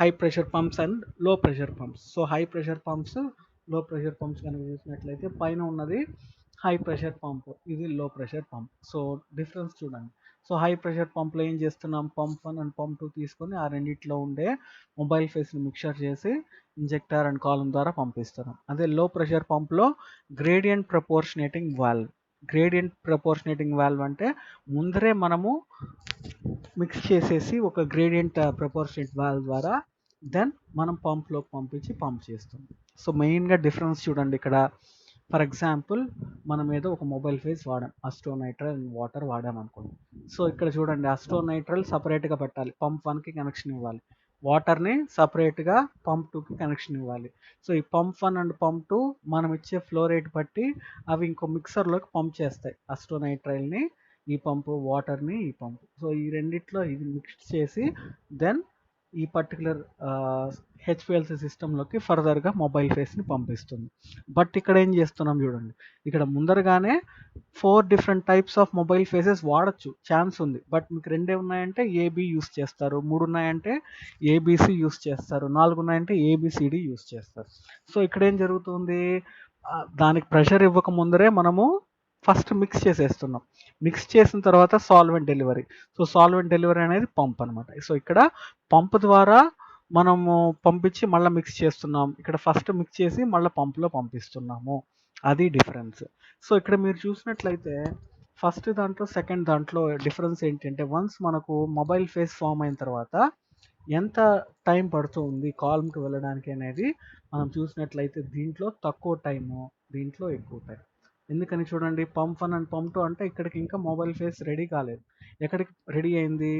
హై ప్రెషర్ పంప్స్ అండ్ లో pressure pumps. So high pressure pumps, లో ప్రెషర్ పంప్స్ కనుక చూసినట్లయితే పైన ఉన్నది హై ప్రెషర్ పంప్, ఇది లో ప్రెషర్ పంప్. సో డిఫరెన్స్ చూడండి. సో హై ప్రెషర్ పంప్లో ఏం చేస్తున్నాం, పంప్ 1 అండ్ పంప్ 2 తీసుకొని ఆ రెండిట్లో ఉండే మొబైల్ ఫేస్ని మిక్చర్ చేసి ఇంజెక్టర్ అండ్ కాలమ్ ద్వారా పంపిస్తున్నాం. అదే లో ప్రెషర్ పంప్లో gradient proportionating valve. Gradient proportionating valve అంటే ముందరే మనము మిక్స్ చేసేసి ఒక గ్రేడియంట్ ప్రపోర్షనేట్ వాల్వ్ ద్వారా దెన్ మనం పంప్లోకి పంపించి పంప్ చేస్తాం. సో మెయిన్గా డిఫరెన్స్ చూడండి ఇక్కడ. ఫర్ ఎగ్జాంపుల్ మనం ఏదో ఒక మొబైల్ ఫేస్ వాడాం, అస్టోనైట్రల్ అండ్ వాటర్ వాడాం అనుకోండి. సో ఇక్కడ చూడండి, అస్టోనైట్రల్ సపరేట్గా పెట్టాలి, పంప్ 1కి కనెక్షన్ ఇవ్వాలి, వాటర్ని సపరేట్గా పంప్ 2కి కనెక్షన్ ఇవ్వాలి. సో ఈ పంప్ 1 అండ్ పంప్ 2 మనం ఇచ్చే ఫ్లో రేట్ బట్టి అవి ఇంకో మిక్సర్లోకి పంప్ చేస్తాయి, అస్టోనైట్రైల్ని ఈ పంపు, వాటర్ని ఈ పంపు. సో ఈ రెండిట్లో ఇది మిక్స్ చేసి దెన్ ఈ పర్టికులర్ హెచ్పిఎల్సి సిస్టంలోకి ఫర్దర్గా మొబైల్ ఫేస్ని పంపిస్తుంది. బట్ ఇక్కడ ఏం చేస్తున్నాం చూడండి, ఇక్కడ ముందరగానే 4 different types of mobile faces వాడచ్చు, ఛాన్స్ ఉంది. బట్ మీకు 2 ఉన్నాయంటే ఏబి యూస్ చేస్తారు, 3 ఉన్నాయంటే ఏబిసి యూస్ చేస్తారు, 4 ఉన్నాయంటే ఏబిసిడి యూస్ చేస్తారు. సో ఇక్కడ ఏం జరుగుతుంది, దానికి ప్రెషర్ ఇవ్వక ముందరే మనము ఫస్ట్ మిక్స్ చేసేస్తున్నాం. మిక్స్ చేసిన తర్వాత solvent delivery. So solvent delivery అనేది పంప్ అనమాట. సో ఇక్కడ పంప్ ద్వారా మనము పంపించి మళ్ళీ మిక్స్ చేస్తున్నాం, ఇక్కడ ఫస్ట్ మిక్స్ చేసి మళ్ళీ పంపులో పంపిస్తున్నాము, అది డిఫరెన్స్. సో ఇక్కడ మీరు చూసినట్లయితే ఫస్ట్ దాంట్లో సెకండ్ దాంట్లో డిఫరెన్స్ ఏంటంటే, వన్స్ మనకు మొబైల్ ఫేస్ ఫామ్ అయిన తర్వాత ఎంత టైం పడుతుంది కాలమ్కి వెళ్ళడానికి అనేది మనం చూసినట్లయితే దీంట్లో తక్కువ టైము, దీంట్లో ఎక్కువ టైం. ఎందుకని చూడండి, పంప్ 1 అండ్ పంప్ 2 అంటే ఇక్కడికి ఇంకా మొబైల్ ఫేస్ రెడీ కాలేదు, ఎక్కడికి రెడీ అయింది,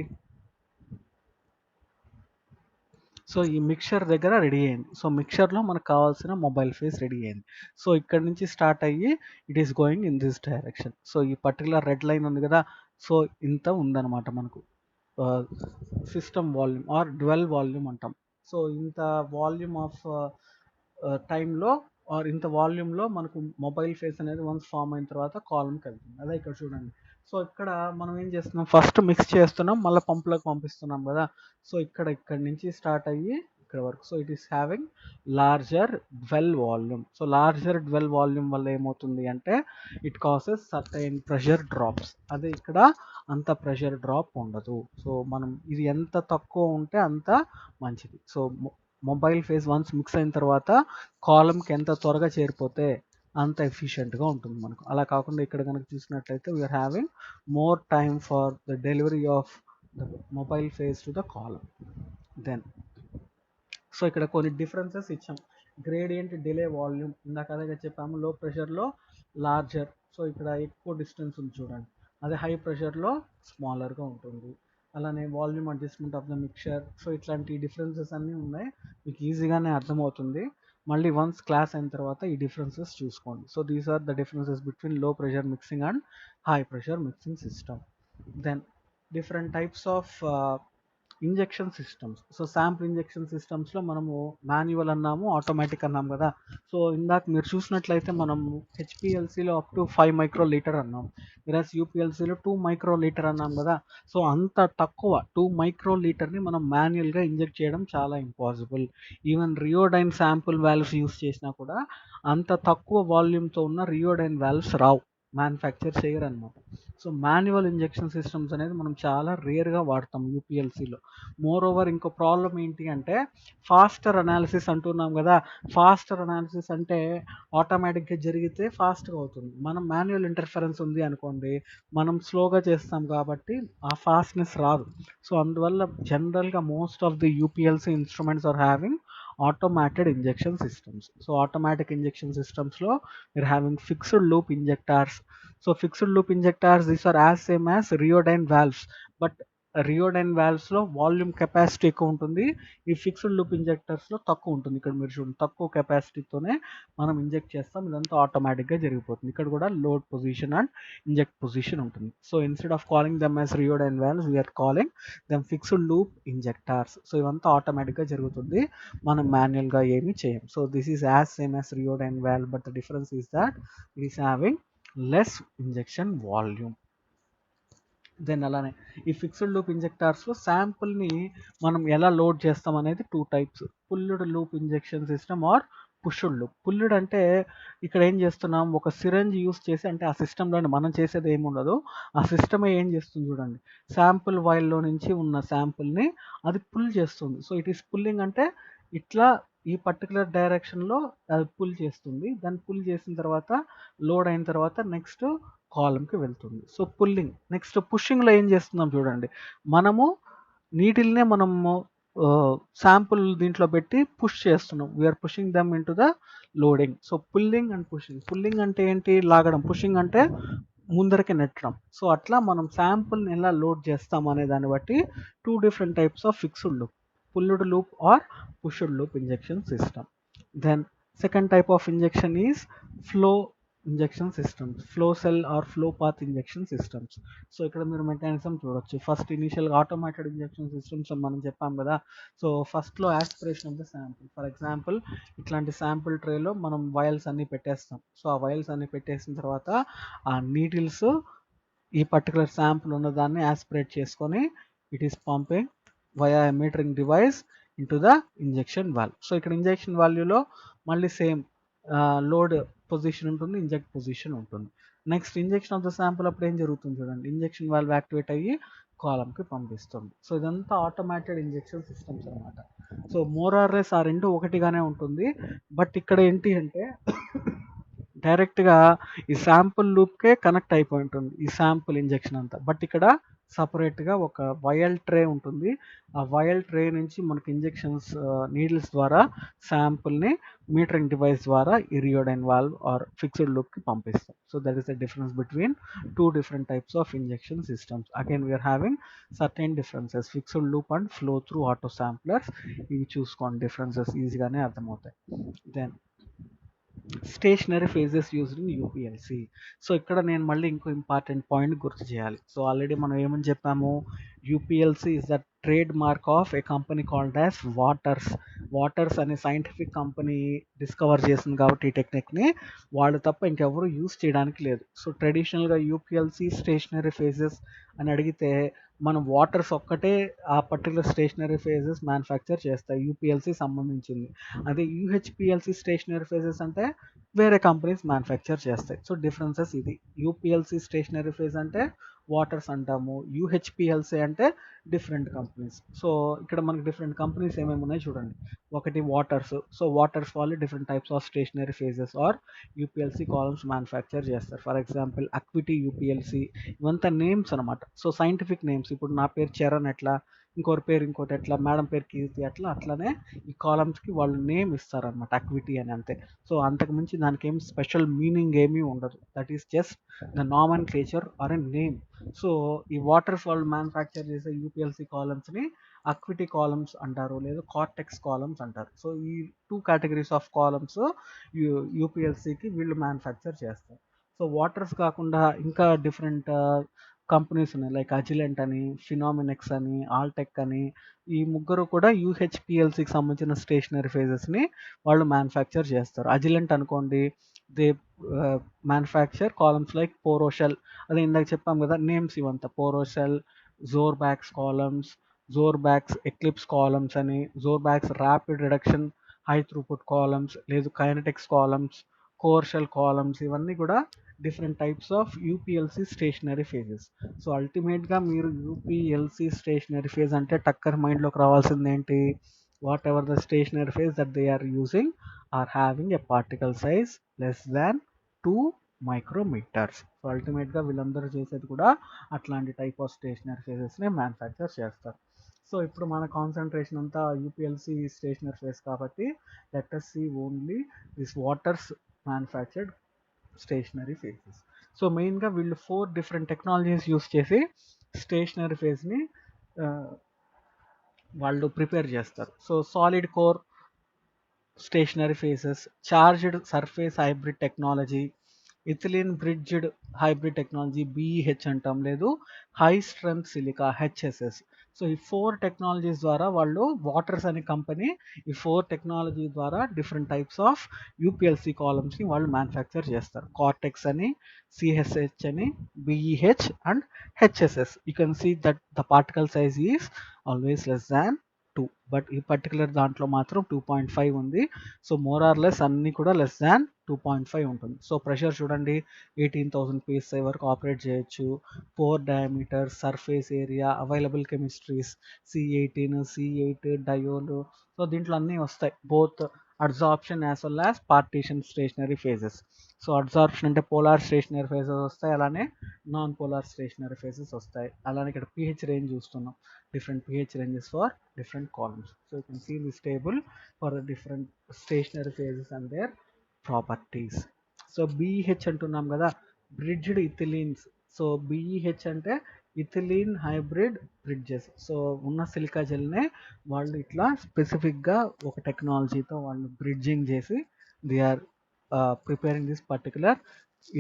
సో ఈ మిక్చర్ దగ్గర రెడీ అయింది. సో మిక్చర్లో మనకు కావాల్సిన మొబైల్ ఫేస్ రెడీ అయింది. సో ఇక్కడ నుంచి స్టార్ట్ అయ్యి it is going in this direction. So ఈ పర్టికులర్ రెడ్ లైన్ ఉంది కదా, సో ఇంత ఉందన్నమాట మనకు system volume or dwell volume అంటాం. సో ఇంత వాల్యూమ్ ఆఫ్ టైంలో ఆర్ ఇంత వాల్యూమ్లో మనకు మొబైల్ ఫేస్ అనేది వన్స్ ఫామ్ అయిన తర్వాత కాలమ్కి వెళ్తుంది. అదే ఇక్కడ చూడండి. సో ఇక్కడ మనం ఏం చేస్తున్నాం, ఫస్ట్ మిక్స్ చేస్తున్నాం, మళ్ళీ పంపులోకి పంపిస్తున్నాం కదా. సో ఇక్కడ నుంచి స్టార్ట్ అయ్యి ఇక్కడ వరకు. So it is having larger dwell volume. So larger dwell volume వల్ల ఏమవుతుంది అంటే it causes certain pressure drops. అదే ఇక్కడ అంత ప్రెషర్ డ్రాప్ ఉండదు. సో మనం ఇది ఎంత తక్కువ ఉంటే అంత మంచిది. So mobile face once mix అయిన తర్వాత కాలమ్కి ఎంత త్వరగా చేరిపోతే అంత ఎఫిషియెంట్గా ఉంటుంది మనకు. అలా కాకుండా ఇక్కడ కనుక చూసినట్లయితే we are having more time for the delivery of the mobile phase to the column. Then so ఇక్కడ కొన్ని డిఫరెన్సెస్ ఇచ్చాం. గ్రేడియంట్ డిలే వాల్యూమ్ ఇందాక అదే చెప్పాము, లో ప్రెషర్లో లార్జర్, సో ఇక్కడ ఎక్కువ డిస్టెన్స్ ఉంది చూడండి. అదే హై ప్రెషర్లో స్మాలర్గా ఉంటుంది. అలానే volume adjustment of the mixture. So ఇట్లాంటి డిఫరెన్సెస్ అన్నీ ఉన్నాయి, మీకు ఈజీగానే అర్థమవుతుంది. మళ్ళీ వన్స్ క్లాస్ అయిన తర్వాత ఈ డిఫరెన్సెస్ చూసుకోండి. So these are the differences between low pressure mixing and high pressure mixing system. Then different types of injection systems. So sample injection సిస్టమ్స్లో మనము మాన్యువల్ అన్నాము, ఆటోమేటిక్ అన్నాం కదా. సో ఇందాక మీరు చూసినట్లయితే మనం హెచ్పిఎల్సిలో అప్ టు 5 మైక్రో లీటర్ అన్నాం, విరాస్ యూపీఎల్సిలో 2 మైక్రో లీటర్ అన్నాం కదా. సో అంత తక్కువ 2 మైక్రో లీటర్ని మనం మాన్యువల్గా ఇంజెక్ట్ చేయడం చాలా impossible. Even Rheodyne sample valves use చేసినా కూడా అంత తక్కువ వాల్యూమ్తో ఉన్న రియోడైన్ వాల్వ్స్ రావు, మ్యానుఫ్యాక్చర్ చేయరు అనమాట. సో మాన్యువల్ ఇంజెక్షన్ సిస్టమ్స్ అనేది మనం చాలా రేర్గా వాడతాం యూపీఎల్సీలో. మోర్ ఓవర్ ఇంకో ప్రాబ్లం ఏంటి అంటే ఫాస్టర్ అనాలిసిస్ అంటున్నాం కదా. ఫాస్టర్ అనాలిసిస్ అంటే ఆటోమేటిక్గా జరిగితే ఫాస్ట్గా అవుతుంది, మనం మాన్యువల్ ఇంటర్ఫరెన్స్ ఉంది అనుకోండి, మనం స్లోగా చేస్తాం కాబట్టి ఆ ఫాస్ట్నెస్ రాదు. సో అందువల్ల జనరల్గా most of the UPLC instruments are having automated injection systems. So automatic injection systems lo we're having fixed loop injectors. So fixed loop injectors, these are as same as Riodyne valves, but Rheodyne వాల్వ్స్లో వాల్యూమ్ కెపాసిటీ ఎక్కువ ఉంటుంది, ఈ ఫిక్స్డ్ లూప్ ఇంజెక్టర్స్లో తక్కువ ఉంటుంది. ఇక్కడ మీరు చూడండి, తక్కువ కెపాసిటీతోనే మనం ఇంజెక్ట్ చేస్తాం, ఇదంతా ఆటోమేటిక్గా జరిగిపోతుంది. ఇక్కడ కూడా load position and inject position ఉంటుంది. So instead of calling them as Rheodyne valves we're calling them fixed loop injectors. So ఇవంతా ఆటోమేటిక్గా జరుగుతుంది, మనం మాన్యువల్గా ఏమీ చేయం. So this is as same as Rheodyne valve, but the difference is that it is having less injection volume. Then అలానే ఈ ఫిక్స్డ్ లూప్ ఇంజెక్టార్స్లో శాంపుల్ని మనం ఎలా లోడ్ చేస్తాం అనేది 2 types. Pulled loop injection system or pushed loop. Pulled అంటే ఇక్కడ ఏం చేస్తున్నాం, ఒక సిరంజ్ యూస్ చేసి, అంటే ఆ సిస్టంలోని మనం చేసేది ఏమి ఉండదు, ఆ సిస్టమే ఏం చేస్తుంది చూడండి, శాంపుల్ వైల్లో నుంచి ఉన్న శాంపుల్ని అది పుల్ చేస్తుంది. సో ఇట్ ఈస్ పుల్లింగ్ అంటే ఇట్లా ఈ పర్టికులర్ డైరెక్షన్లో అది పుల్ చేస్తుంది. దాన్ని పుల్ చేసిన తర్వాత లోడ్ అయిన తర్వాత నెక్స్ట్ కాలంకి వెళ్తుంది. So pulling. నెక్స్ట్ పుషింగ్లో ఏం చేస్తున్నాం చూడండి, మనము నీటిల్నే మనము శాంపుల్ దీంట్లో పెట్టి పుష్ చేస్తున్నాం. We are pushing them into the loading. So pulling and pushing. Pulling అంటే ఏంటి, లాగడం. పుషింగ్ అంటే ముందరికి నెట్టడం. సో అట్లా మనం శాంపుల్ని ఎలా లోడ్ చేస్తాం అనే దాన్ని బట్టి 2 different types of fixed loop, pulled loop or pushed loop injection system. Then second type of injection is flow injection systems, flow cell or flow path injection systems. So ఇక్కడ మీరు మెకానిజం చూడొచ్చు. ఫస్ట్ ఇనిషియల్గా ఆటోమేటెడ్ ఇంజెక్షన్ సిస్టమ్స్ అని మనం చెప్పాం కదా. సో ఫస్ట్లో aspiration of the sample. For example ఇట్లాంటి శాంపుల్ ట్రేలో మనం వైల్స్ అన్ని పెట్టేస్తాం. సో ఆ వైల్స్ అన్ని పెట్టేసిన తర్వాత ఆ నీడిల్స్ ఈ పర్టికులర్ శాంపుల్ ఉన్న దాన్ని యాస్పిరేట్ చేసుకొని it is pumping via metering device into the injection valve. So ఇక్కడ ఇంజెక్షన్ వాల్యూలో మళ్ళీ సేమ్ లోడ్ పొజిషన్ ఉంటుంది, ఇంజెక్ట్ పొజిషన్ ఉంటుంది. Next injection of the sample అప్పుడు ఏం జరుగుతుంది చూడండి, ఇంజెక్షన్ వాల్వ్ యాక్టివేట్ అయ్యి కాలంకి పంపిస్తుంది. సో ఇదంతా ఆటోమేటెడ్ ఇంజెక్షన్ సిస్టమ్స్ అనమాట. సో మోర్ ఆర్ లెస్ ఆ రెండు ఒకటిగానే ఉంటుంది. బట్ ఇక్కడ ఏంటి అంటే డైరెక్ట్గా ఈ శాంపుల్ లూప్కే కనెక్ట్ అయిపోయి ఉంటుంది ఈ శాంపుల్ ఇంజెక్షన్ అంతా. బట్ ఇక్కడ సపరేట్గా ఒక వయల్ ట్రే ఉంటుంది. ఆ వయల్ ట్రే నుంచి మనకి ఇంజెక్షన్స్ నీడిల్స్ ద్వారా శాంపుల్ని మీటరింగ్ డివైస్ ద్వారా ఇరియోడైన్ వాల్వ్ ఆర్ ఫిక్స్డ్ లూప్కి పంపిస్తాం. So that is the difference between 2 different types of injection systems. Again we're having certain differences, fixed loop and flow through auto samplers. ఇవి చూసుకోండి, డిఫరెన్సెస్ ఈజీగానే అర్థమవుతాయి. Then stationary phases used in UPLC. So ఇక్కడ నేను మళ్ళీ ఇంకో ఇంపార్టెంట్ పాయింట్ గుర్తు చేయాలి. సో ఆల్రెడీ మనం ఏమని చెప్పాము, UPLC is the trademark of a company called as Waters. Waters అనే సైంటిఫిక్ కంపెనీ డిస్కవర్ చేసింది కాబట్టి ఈ టెక్నిక్ని వాళ్ళు తప్ప ఇంకెవరు యూజ్ చేయడానికి లేదు. సో ట్రెడిషనల్గా యూపీఎల్సి స్టేషనరీ ఫేజెస్ అని అడిగితే మనం వాటర్స్ ఒక్కటే ఆ పర్టికులర్ స్టేషనరీ ఫేజెస్ మ్యానుఫ్యాక్చర్ చేస్తాయి యూపీఎల్సి సంబంధించింది. అదే యూహెచ్పిఎల్సి స్టేషనరీ ఫేజెస్ అంటే వేరే కంపెనీస్ మ్యానుఫ్యాక్చర్ చేస్తాయి. సో డిఫరెన్సెస్ ఇది. యూపీఎల్సి స్టేషనరీ ఫేజ్ అంటే వాటర్స్ అంటాము, యూహెచ్పిఎల్సి అంటే డిఫరెంట్ కంపెనీస్. సో ఇక్కడ మనకి డిఫరెంట్ కంపెనీస్ ఏమేమి ఉన్నాయి చూడండి. ఒకటి వాటర్స్. సో వాటర్స్ వాళ్ళు different types of stationary phases or UPLC columns manufacture చేస్తారు. ఫర్ ఎగ్జాంపుల్ అక్విటీ యూపీఎల్సి, ఇవంతా నేమ్స్ అనమాట. So scientific names. ఇప్పుడు నా పేరు చరణ్ ఎట్లా, ఇంకోటి పేరు ఇంకోటి ఎట్లా, మేడం పేరు కీర్తి అట్లా, అట్లానే ఈ కాలమ్స్కి వాళ్ళు నేమ్ ఇస్తారనమాట, అక్విటీ అని, అంతే. సో అంతకు మించి దానికి ఏం స్పెషల్ మీనింగ్ ఏమీ ఉండదు. That is just the nomenclature or a name. So ఈ వాటర్స్ వాళ్ళు మ్యానుఫ్యాక్చర్ చేసే యూపీఎల్సి కాలమ్స్ని అక్విటీ కాలమ్స్ అంటారు, లేదా కార్టెక్స్ కాలమ్స్ అంటారు. సో ఈ 2 కేటగిరీస్ ఆఫ్ కాలమ్స్ యూపీఎల్సికి వీళ్ళు మ్యానుఫ్యాక్చర్ చేస్తారు. సో వాటర్స్ కాకుండా ఇంకా డిఫరెంట్ కంపెనీస్ ఉన్నాయి, లైక్ అజిలెంట్ అని, ఫినామినెక్స్ అని, ఆల్టెక్ అని. ఈ ముగ్గురు కూడా యూహెచ్పిఎల్సికి సంబంధించిన స్టేషనరీ ఫేజెస్ని వాళ్ళు మ్యానుఫ్యాక్చర్ చేస్తారు. అజిలెంట్ అనుకోండి, they manufacture columns like Poroshell. అదే ఇందాక చెప్పాం కదా నేమ్స్ ఇవంతా, Poroshell, Zorbax columns, Zorbax Eclipse columns అని, Zorbax rapid reduction high throughput columns, లేదు కైనెటిక్స్ కాలమ్స్, కోర్షెల్ కాలమ్స్. ఇవన్నీ కూడా different types of UPLC stationary phases. So అల్టిమేట్గా మీరు యూపీఎల్సి స్టేషనరీ ఫేజ్ అంటే టక్కర్ మైండ్లోకి రావాల్సింది ఏంటి, whatever the stationary phase that they are using or having a particle size less than 2 micrometers. So అల్టిమేట్గా వీళ్ళందరూ చేసేది కూడా అట్లాంటి టైప్ ఆఫ్ స్టేషనరీ ఫేజెస్ని మ్యానుఫ్యాక్చర్ చేస్తారు. సో ఇప్పుడు మన కాన్సన్ట్రేషన్ అంతా యూపీఎల్సి స్టేషనరీ ఫేజ్ కాబట్టి let us see only this Waters manufactured stationary phases. So మెయిన్గా వీళ్ళు 4 డిఫరెంట్ టెక్నాలజీస్ యూస్ చేసి స్టేషనరీ ఫేజ్ని వాళ్ళు ప్రిపేర్ చేస్తారు. So solid core stationary phases, charged surface hybrid technology, ethylene bridged hybrid technology BEH అంటాం, లేదు high strength silica HSS. So ఈ 4 టెక్నాలజీస్ ద్వారా వాళ్ళు, వాటర్స్ అనే కంపెనీ ఈ 4 టెక్నాలజీ ద్వారా డిఫరెంట్ టైప్స్ ఆఫ్ యూపీఎల్సీ కాలమ్స్ని వాళ్ళు మ్యానుఫ్యాక్చర్ చేస్తారు. కార్టెక్స్ అని, సిహెచ్హెచ్ అని, BEH and HSS. You can see that the particle size is always less than 2, but ఈ పర్టికులర్ దాంట్లో మాత్రం 2.5 ఉంది. సో మోర్ ఆర్ లెస్ అన్నీ కూడా లెస్ దాన్ 2.5 ఉంటుంది. సో ప్రెషర్ చూడండి, 18,000 psi వరకు ఆపరేట్ చేయొచ్చు. 4 diameter, surface area, available chemistries C18, C8 diol. So దీంట్లో అన్నీ వస్తాయి, both adsorption as well as partition stationary phases. So adsorption అంటే పోలార్ స్టేషనరీ ఫేజెస్ వస్తాయి, అలానే నాన్ పోలార్ స్టేషనరీ ఫేజెస్ వస్తాయి. అలానే ఇక్కడ pH రేంజ్ చూస్తున్నాం, different pH ranges for different columns. So you can see this table for the different stationary phases and their properties. So BEH అంటున్నాం కదా, బ్రిడ్జ్డ్ ఇథిలీన్స్. సో BEH అంటే ఇథిలీన్ హైబ్రిడ్ బ్రిడ్జెస్. సో ఉన్న సిలికా జెల్నే వాళ్ళు ఇట్లా స్పెసిఫిక్గా ఒక టెక్నాలజీతో వాళ్ళు బ్రిడ్జింగ్ చేసి they are preparing this particular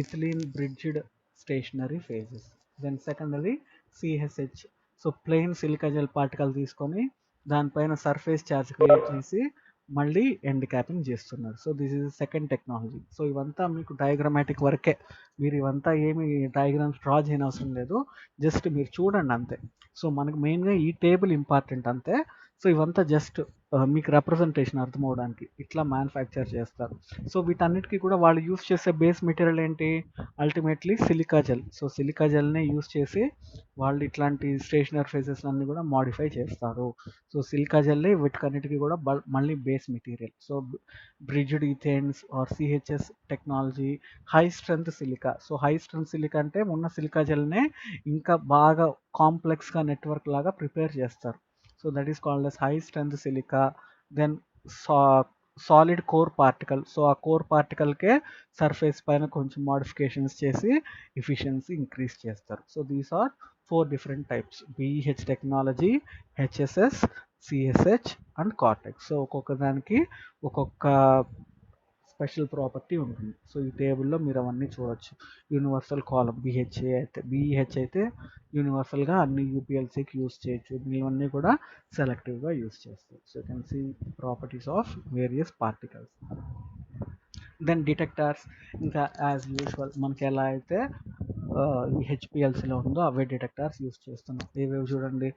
ethylene bridged stationary phases. Then secondary C H H. So plain silica gel particle తీసుకొని దానిపైన సర్ఫేస్ ఛార్జ్ క్రియేట్ చేసి మళ్ళీ ఎండ్ క్యాపింగ్ చేస్తున్నారు. So this is second technology. So ఇవంతా మీకు డయాగ్రమాటిక్ వర్కే, మీరు ఇవంతా ఏమి డయాగ్రామ్స్ డ్రా చేయని అవసరం లేదు, జస్ట్ మీరు చూడండి అంతే. సో మనకు మెయిన్గా ఈ టేబుల్ ఇంపార్టెంట్ అంతే. సో ఇవంతా జస్ట్ మీకు రిప్రజెంటేషన్ అర్థం అవడానికి ఇట్లా మ్యానుఫ్యాక్చర్ చేస్తారు. సో వీటన్నిటికీ కూడా వాళ్ళు యూస్ చేసే బేస్ మెటీరియల్ ఏంటి, ultimately silica gel. So silica జెల్నే యూస్ చేసి వాళ్ళు ఇట్లాంటి స్టేషనరీ ఫేజెస్ అన్ని కూడా మాడిఫై చేస్తారు. సో సిలికా జెల్లే వీటికన్నిటికీ కూడా మళ్ళీ base material. So bridged ethanes or CHS technology, high strength silica. So high strength silica అంటే ఉన్న సిలికా జెల్నే ఇంకా బాగా కాంప్లెక్స్గా నెట్వర్క్ లాగా ప్రిపేర్ చేస్తారు. So that is called as high strength silica. Then solid core particle. So ఆ కోర్ పార్టికల్కే సర్ఫేస్ పైన కొంచెం మోడిఫికేషన్స్ చేసి ఎఫిషియన్సీ ఇంక్రీజ్ చేస్తారు. So these are 4 different types: BEH technology, HSS, CSH and Cortecs. So ఒక్కొక్క దానికి ఒక్కొక్క స్పెషల్ ప్రాపర్టీ ఉంటుంది. సో ఈ టేబుల్లో మీరు అవన్నీ చూడొచ్చు. యూనివర్సల్ కాలం BEH అయితే యూనివర్సల్గా అన్ని యూపీఎల్సీకి యూస్ చేయొచ్చు, ఇవన్నీ కూడా సెలెక్టివ్గా యూస్ చేస్తారు. So you can see properties of various particles. Then detectors, ఇంకా యాజ్ యూజువల్ మనకి ఎలా అయితే ఈ హెచ్పిఎల్సీలో ఉందో అవే డిటెక్టార్స్ యూస్ చేస్తున్నాం. ఏవేవి చూడండి,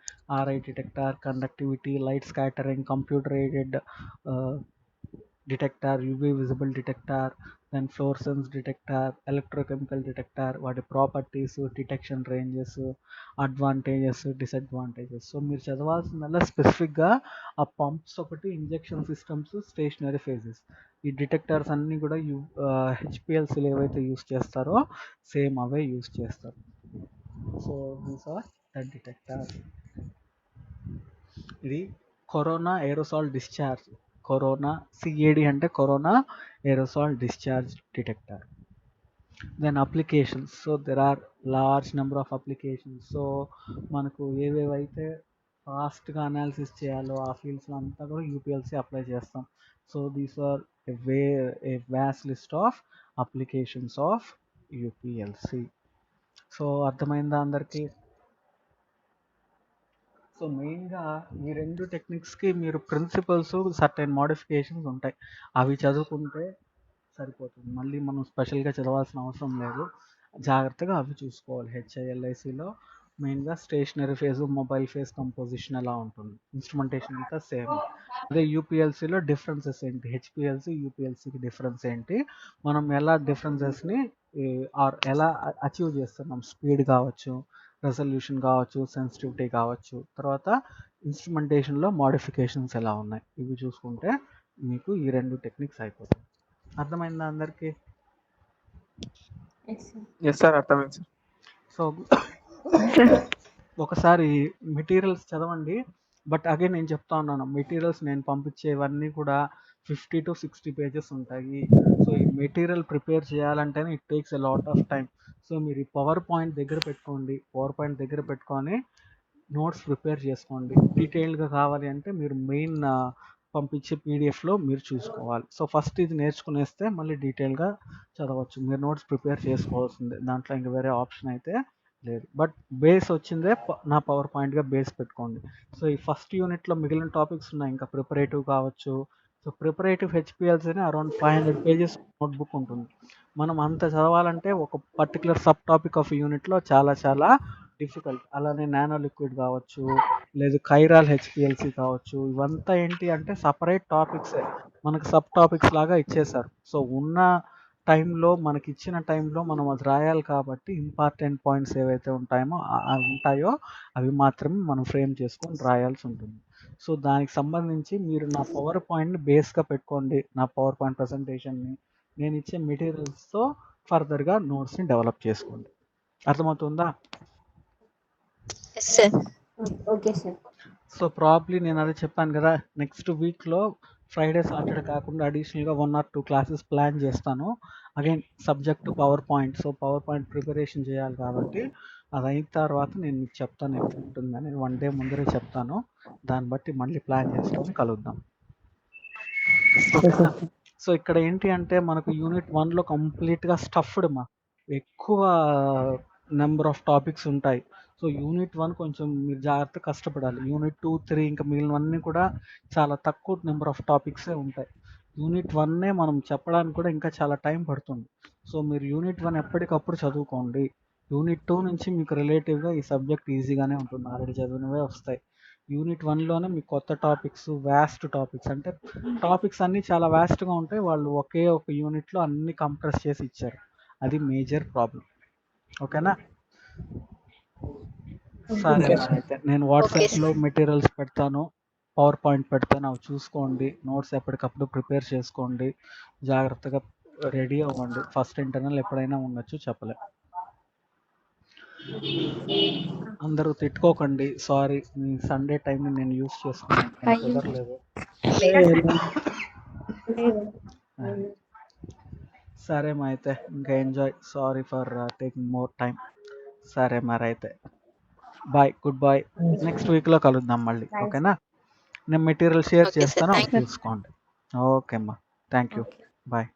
RI detector, conductivity, light scattering, computer aided detector, UV visible detector, then fluorescence detector, electrochemical detector, వాటి properties, detection ranges, advantages, disadvantages. So మీరు చదవాల్సిందల్లా స్పెసిఫిక్గా ఆ పంప్స్ ఒకటి, ఇంజెక్షన్ సిస్టమ్స్, స్టేషనరీ ఫేజెస్. ఈ డిటెక్టార్స్ అన్నీ కూడా హెచ్పిఎల్సీలు ఏవైతే యూస్ చేస్తారో సేమ్ అవే యూస్ చేస్తారు. So these are the detector. ఇది corona aerosol discharge. Corona CAD అంటే corona aerosol discharge detector. Then applications. So there are large number of applications. So మనకు ఏవేవైతే ఫాస్ట్గా అనాలిసిస్ చేయాలో ఆ ఫీల్డ్స్లో అంతా కూడా యూపీఎల్సీ అప్లై చేస్తాం. So these are a vast list of applications of UPLC. So అర్థమైందా అందరికీ? సో మెయిన్గా ఈ 2 టెక్నిక్స్కి మీరు ప్రిన్సిపల్స్, సర్టెన్ మోడిఫికేషన్స్ ఉంటాయి, అవి చదువుకుంటే సరిపోతుంది. మళ్ళీ మనం స్పెషల్గా చదవాల్సిన అవసరం లేదు, జాగ్రత్తగా అవి చూసుకోవాలి. HILICలో మెయిన్గా stationary phase, mobile phase composition ఎలా ఉంటుంది, ఇన్స్ట్రుమెంటేషన్ అంతా సేమ్. అదే యూపీఎల్సీలో డిఫరెన్సెస్ ఏంటి, హెచ్పిఎల్సీ యూపీఎల్సీకి డిఫరెన్స్ ఏంటి, మనం ఎలా డిఫరెన్సెస్ని ఆర్ ఎలా అచీవ్ చేస్తున్నాం, స్పీడ్ కావచ్చు, రెజల్యూషన్ కావచ్చు, సెన్సిటివిటీ కావచ్చు, తర్వాత ఇన్స్ట్రుమెంటేషన్లో మోడిఫికేషన్స్ ఎలా ఉన్నాయి, ఇవి చూసుకుంటే మీకు ఈ 2 టెక్నిక్స్ అయిపోతాయి. అర్థమైందా అందరికీ? ఎస్ సార్, అర్థమైంది సార్. సో ఒకసారి మెటీరియల్స్ చదవండి. బట్ అగైన్ నేను చెప్తా ఉన్నాను, మెటీరియల్స్ నేను పంపించేవన్నీ కూడా 50 to 60 pages ఉంటాయి. సో ఈ మెటీరియల్ ప్రిపేర్ చేయాలంటేనే it takes a lot of time. So మీరు ఈ పవర్ పాయింట్ దగ్గర పెట్టుకొని నోట్స్ ప్రిపేర్ చేసుకోండి. డీటెయిల్డ్గా కావాలి అంటే మీరు మెయిన్ పంపించే పీడిఎఫ్లో మీరు చూసుకోవాలి. సో ఫస్ట్ ఇది నేర్చుకునేస్తే మళ్ళీ డీటెయిల్గా చదవచ్చు. మీరు నోట్స్ ప్రిపేర్ చేసుకోవాల్సిందే, దాంట్లో ఇంక వేరే ఆప్షన్ అయితే లేదు. బట్ బేస్ వచ్చిందే నా పవర్ పాయింట్గా బేస్ పెట్టుకోండి. సో ఈ ఫస్ట్ యూనిట్లో మిగిలిన టాపిక్స్ ఉన్నాయి, ఇంకా ప్రిపరేటివ్ కావచ్చు. సో ప్రిపరేటివ్ హెచ్పిఎల్సీని అరౌండ్ 500 పేజెస్ నోట్బుక్ ఉంటుంది. మనం అంత చదవాలంటే ఒక పర్టికులర్ సబ్ టాపిక్ ఆఫ్ యూనిట్లో చాలా డిఫికల్ట్. అలానే నానో లిక్విడ్ కావచ్చు, లేదు కైరాల్ హెచ్పిఎల్సి కావచ్చు, ఇవంతా ఏంటి అంటే సపరేట్ టాపిక్సే మనకు సబ్ టాపిక్స్ లాగా ఇచ్చేశారు. సో ఉన్న టైంలో మనకి ఇచ్చిన టైంలో మనం అది రాయాలి కాబట్టి ఇంపార్టెంట్ పాయింట్స్ ఏవైతే ఉంటాయో అవి మాత్రమే మనం ఫ్రేమ్ చేసుకొని రాయాల్సి ఉంటుంది. సో దానికి సంబంధించి మీరు నా పవర్ పాయింట్ని బేస్గా పెట్టుకోండి, నా పవర్ పాయింట్ ప్రజెంటేషన్ని నేను ఇచ్చే మెటీరియల్స్తో ఫర్దర్గా నోట్స్ని డెవలప్ చేసుకోండి. అర్థమవుతుందా? Yes, sir. Okay sir. So probably నేను అదే చెప్పాను కదా, నెక్స్ట్ వీక్లో ఫ్రైడే సాటర్డే కాకుండా అడిషనల్గా 1 or 2 క్లాసెస్ ప్లాన్ చేస్తాను. Again subject power point. So power point preparation చేయాలి కాబట్టి అది అయిన తర్వాత నేను మీకు చెప్తాను ఎప్పుడు ఉంటుందని. 1 day ముందరే చెప్తాను, దాన్ని బట్టి మళ్ళీ ప్లాన్ చేసుకొని కలుద్దాం. ఓకేనా? సో ఇక్కడ ఏంటి అంటే మనకు యూనిట్ 1లో కంప్లీట్గా స్టఫ్డ్ ఎక్కువ నెంబర్ ఆఫ్ టాపిక్స్ ఉంటాయి. సో యూనిట్ 1 కొంచెం మీరు జాగ్రత్త కష్టపడాలి. యూనిట్ 2, 3 ఇంకా మిగిలినవన్నీ కూడా చాలా తక్కువ నెంబర్ ఆఫ్ టాపిక్సే ఉంటాయి. యూనిట్ 1నే మనం చెప్పడానికి కూడా ఇంకా చాలా టైం పడుతుంది. సో మీరు యూనిట్ 1 ఎప్పటికప్పుడు చదువుకోండి. యూనిట్ 2 నుంచి మీకు రిలేటివ్గా ఈ సబ్జెక్ట్ ఈజీగానే ఉంటుంది, ఆల్రెడీ చదివినవే వస్తాయి. యూనిట్ 1లోనే మీకు కొత్త టాపిక్స్, వ్యాస్ట్ టాపిక్స్, అంటే టాపిక్స్ అన్నీ చాలా వ్యాస్ట్గా ఉంటాయి. వాళ్ళు ఒకే ఒక యూనిట్లో అన్ని కంప్రెస్ చేసి ఇచ్చారు, అది మేజర్ ప్రాబ్లం. ఓకేనా? సరే అయితే నేను వాట్సాప్లో మెటీరియల్స్ పెడతాను, పవర్ పాయింట్ పెడతాను, అవి చూసుకోండి. నోట్స్ ఎప్పటికప్పుడు ప్రిపేర్ చేసుకోండి, జాగ్రత్తగా రెడీ అవ్వండి. ఫస్ట్ ఇంటర్నల్ ఎప్పుడైనా ఉండొచ్చు, చెప్పలే. అందరూ తిట్టుకోకండి, సారీ. మీ సండే టైంని నేను యూస్ చేసుకున్నాను, నాకు అయ్యో. కుదరలేదు. సరే మా అయితే ఇంకా enjoy. Sorry for taking more time. సరే మరి అయితే బాయ్, గుడ్ బాయ్. నెక్స్ట్ వీక్లో కలుద్దాం మళ్ళీ. ఓకేనా? నేను మెటీరియల్ షేర్ Okay, sir. చేస్తాను, Thank అవి you. చూసుకోండి. ఓకే అమ్మా, థ్యాంక్ యూ, బాయ్.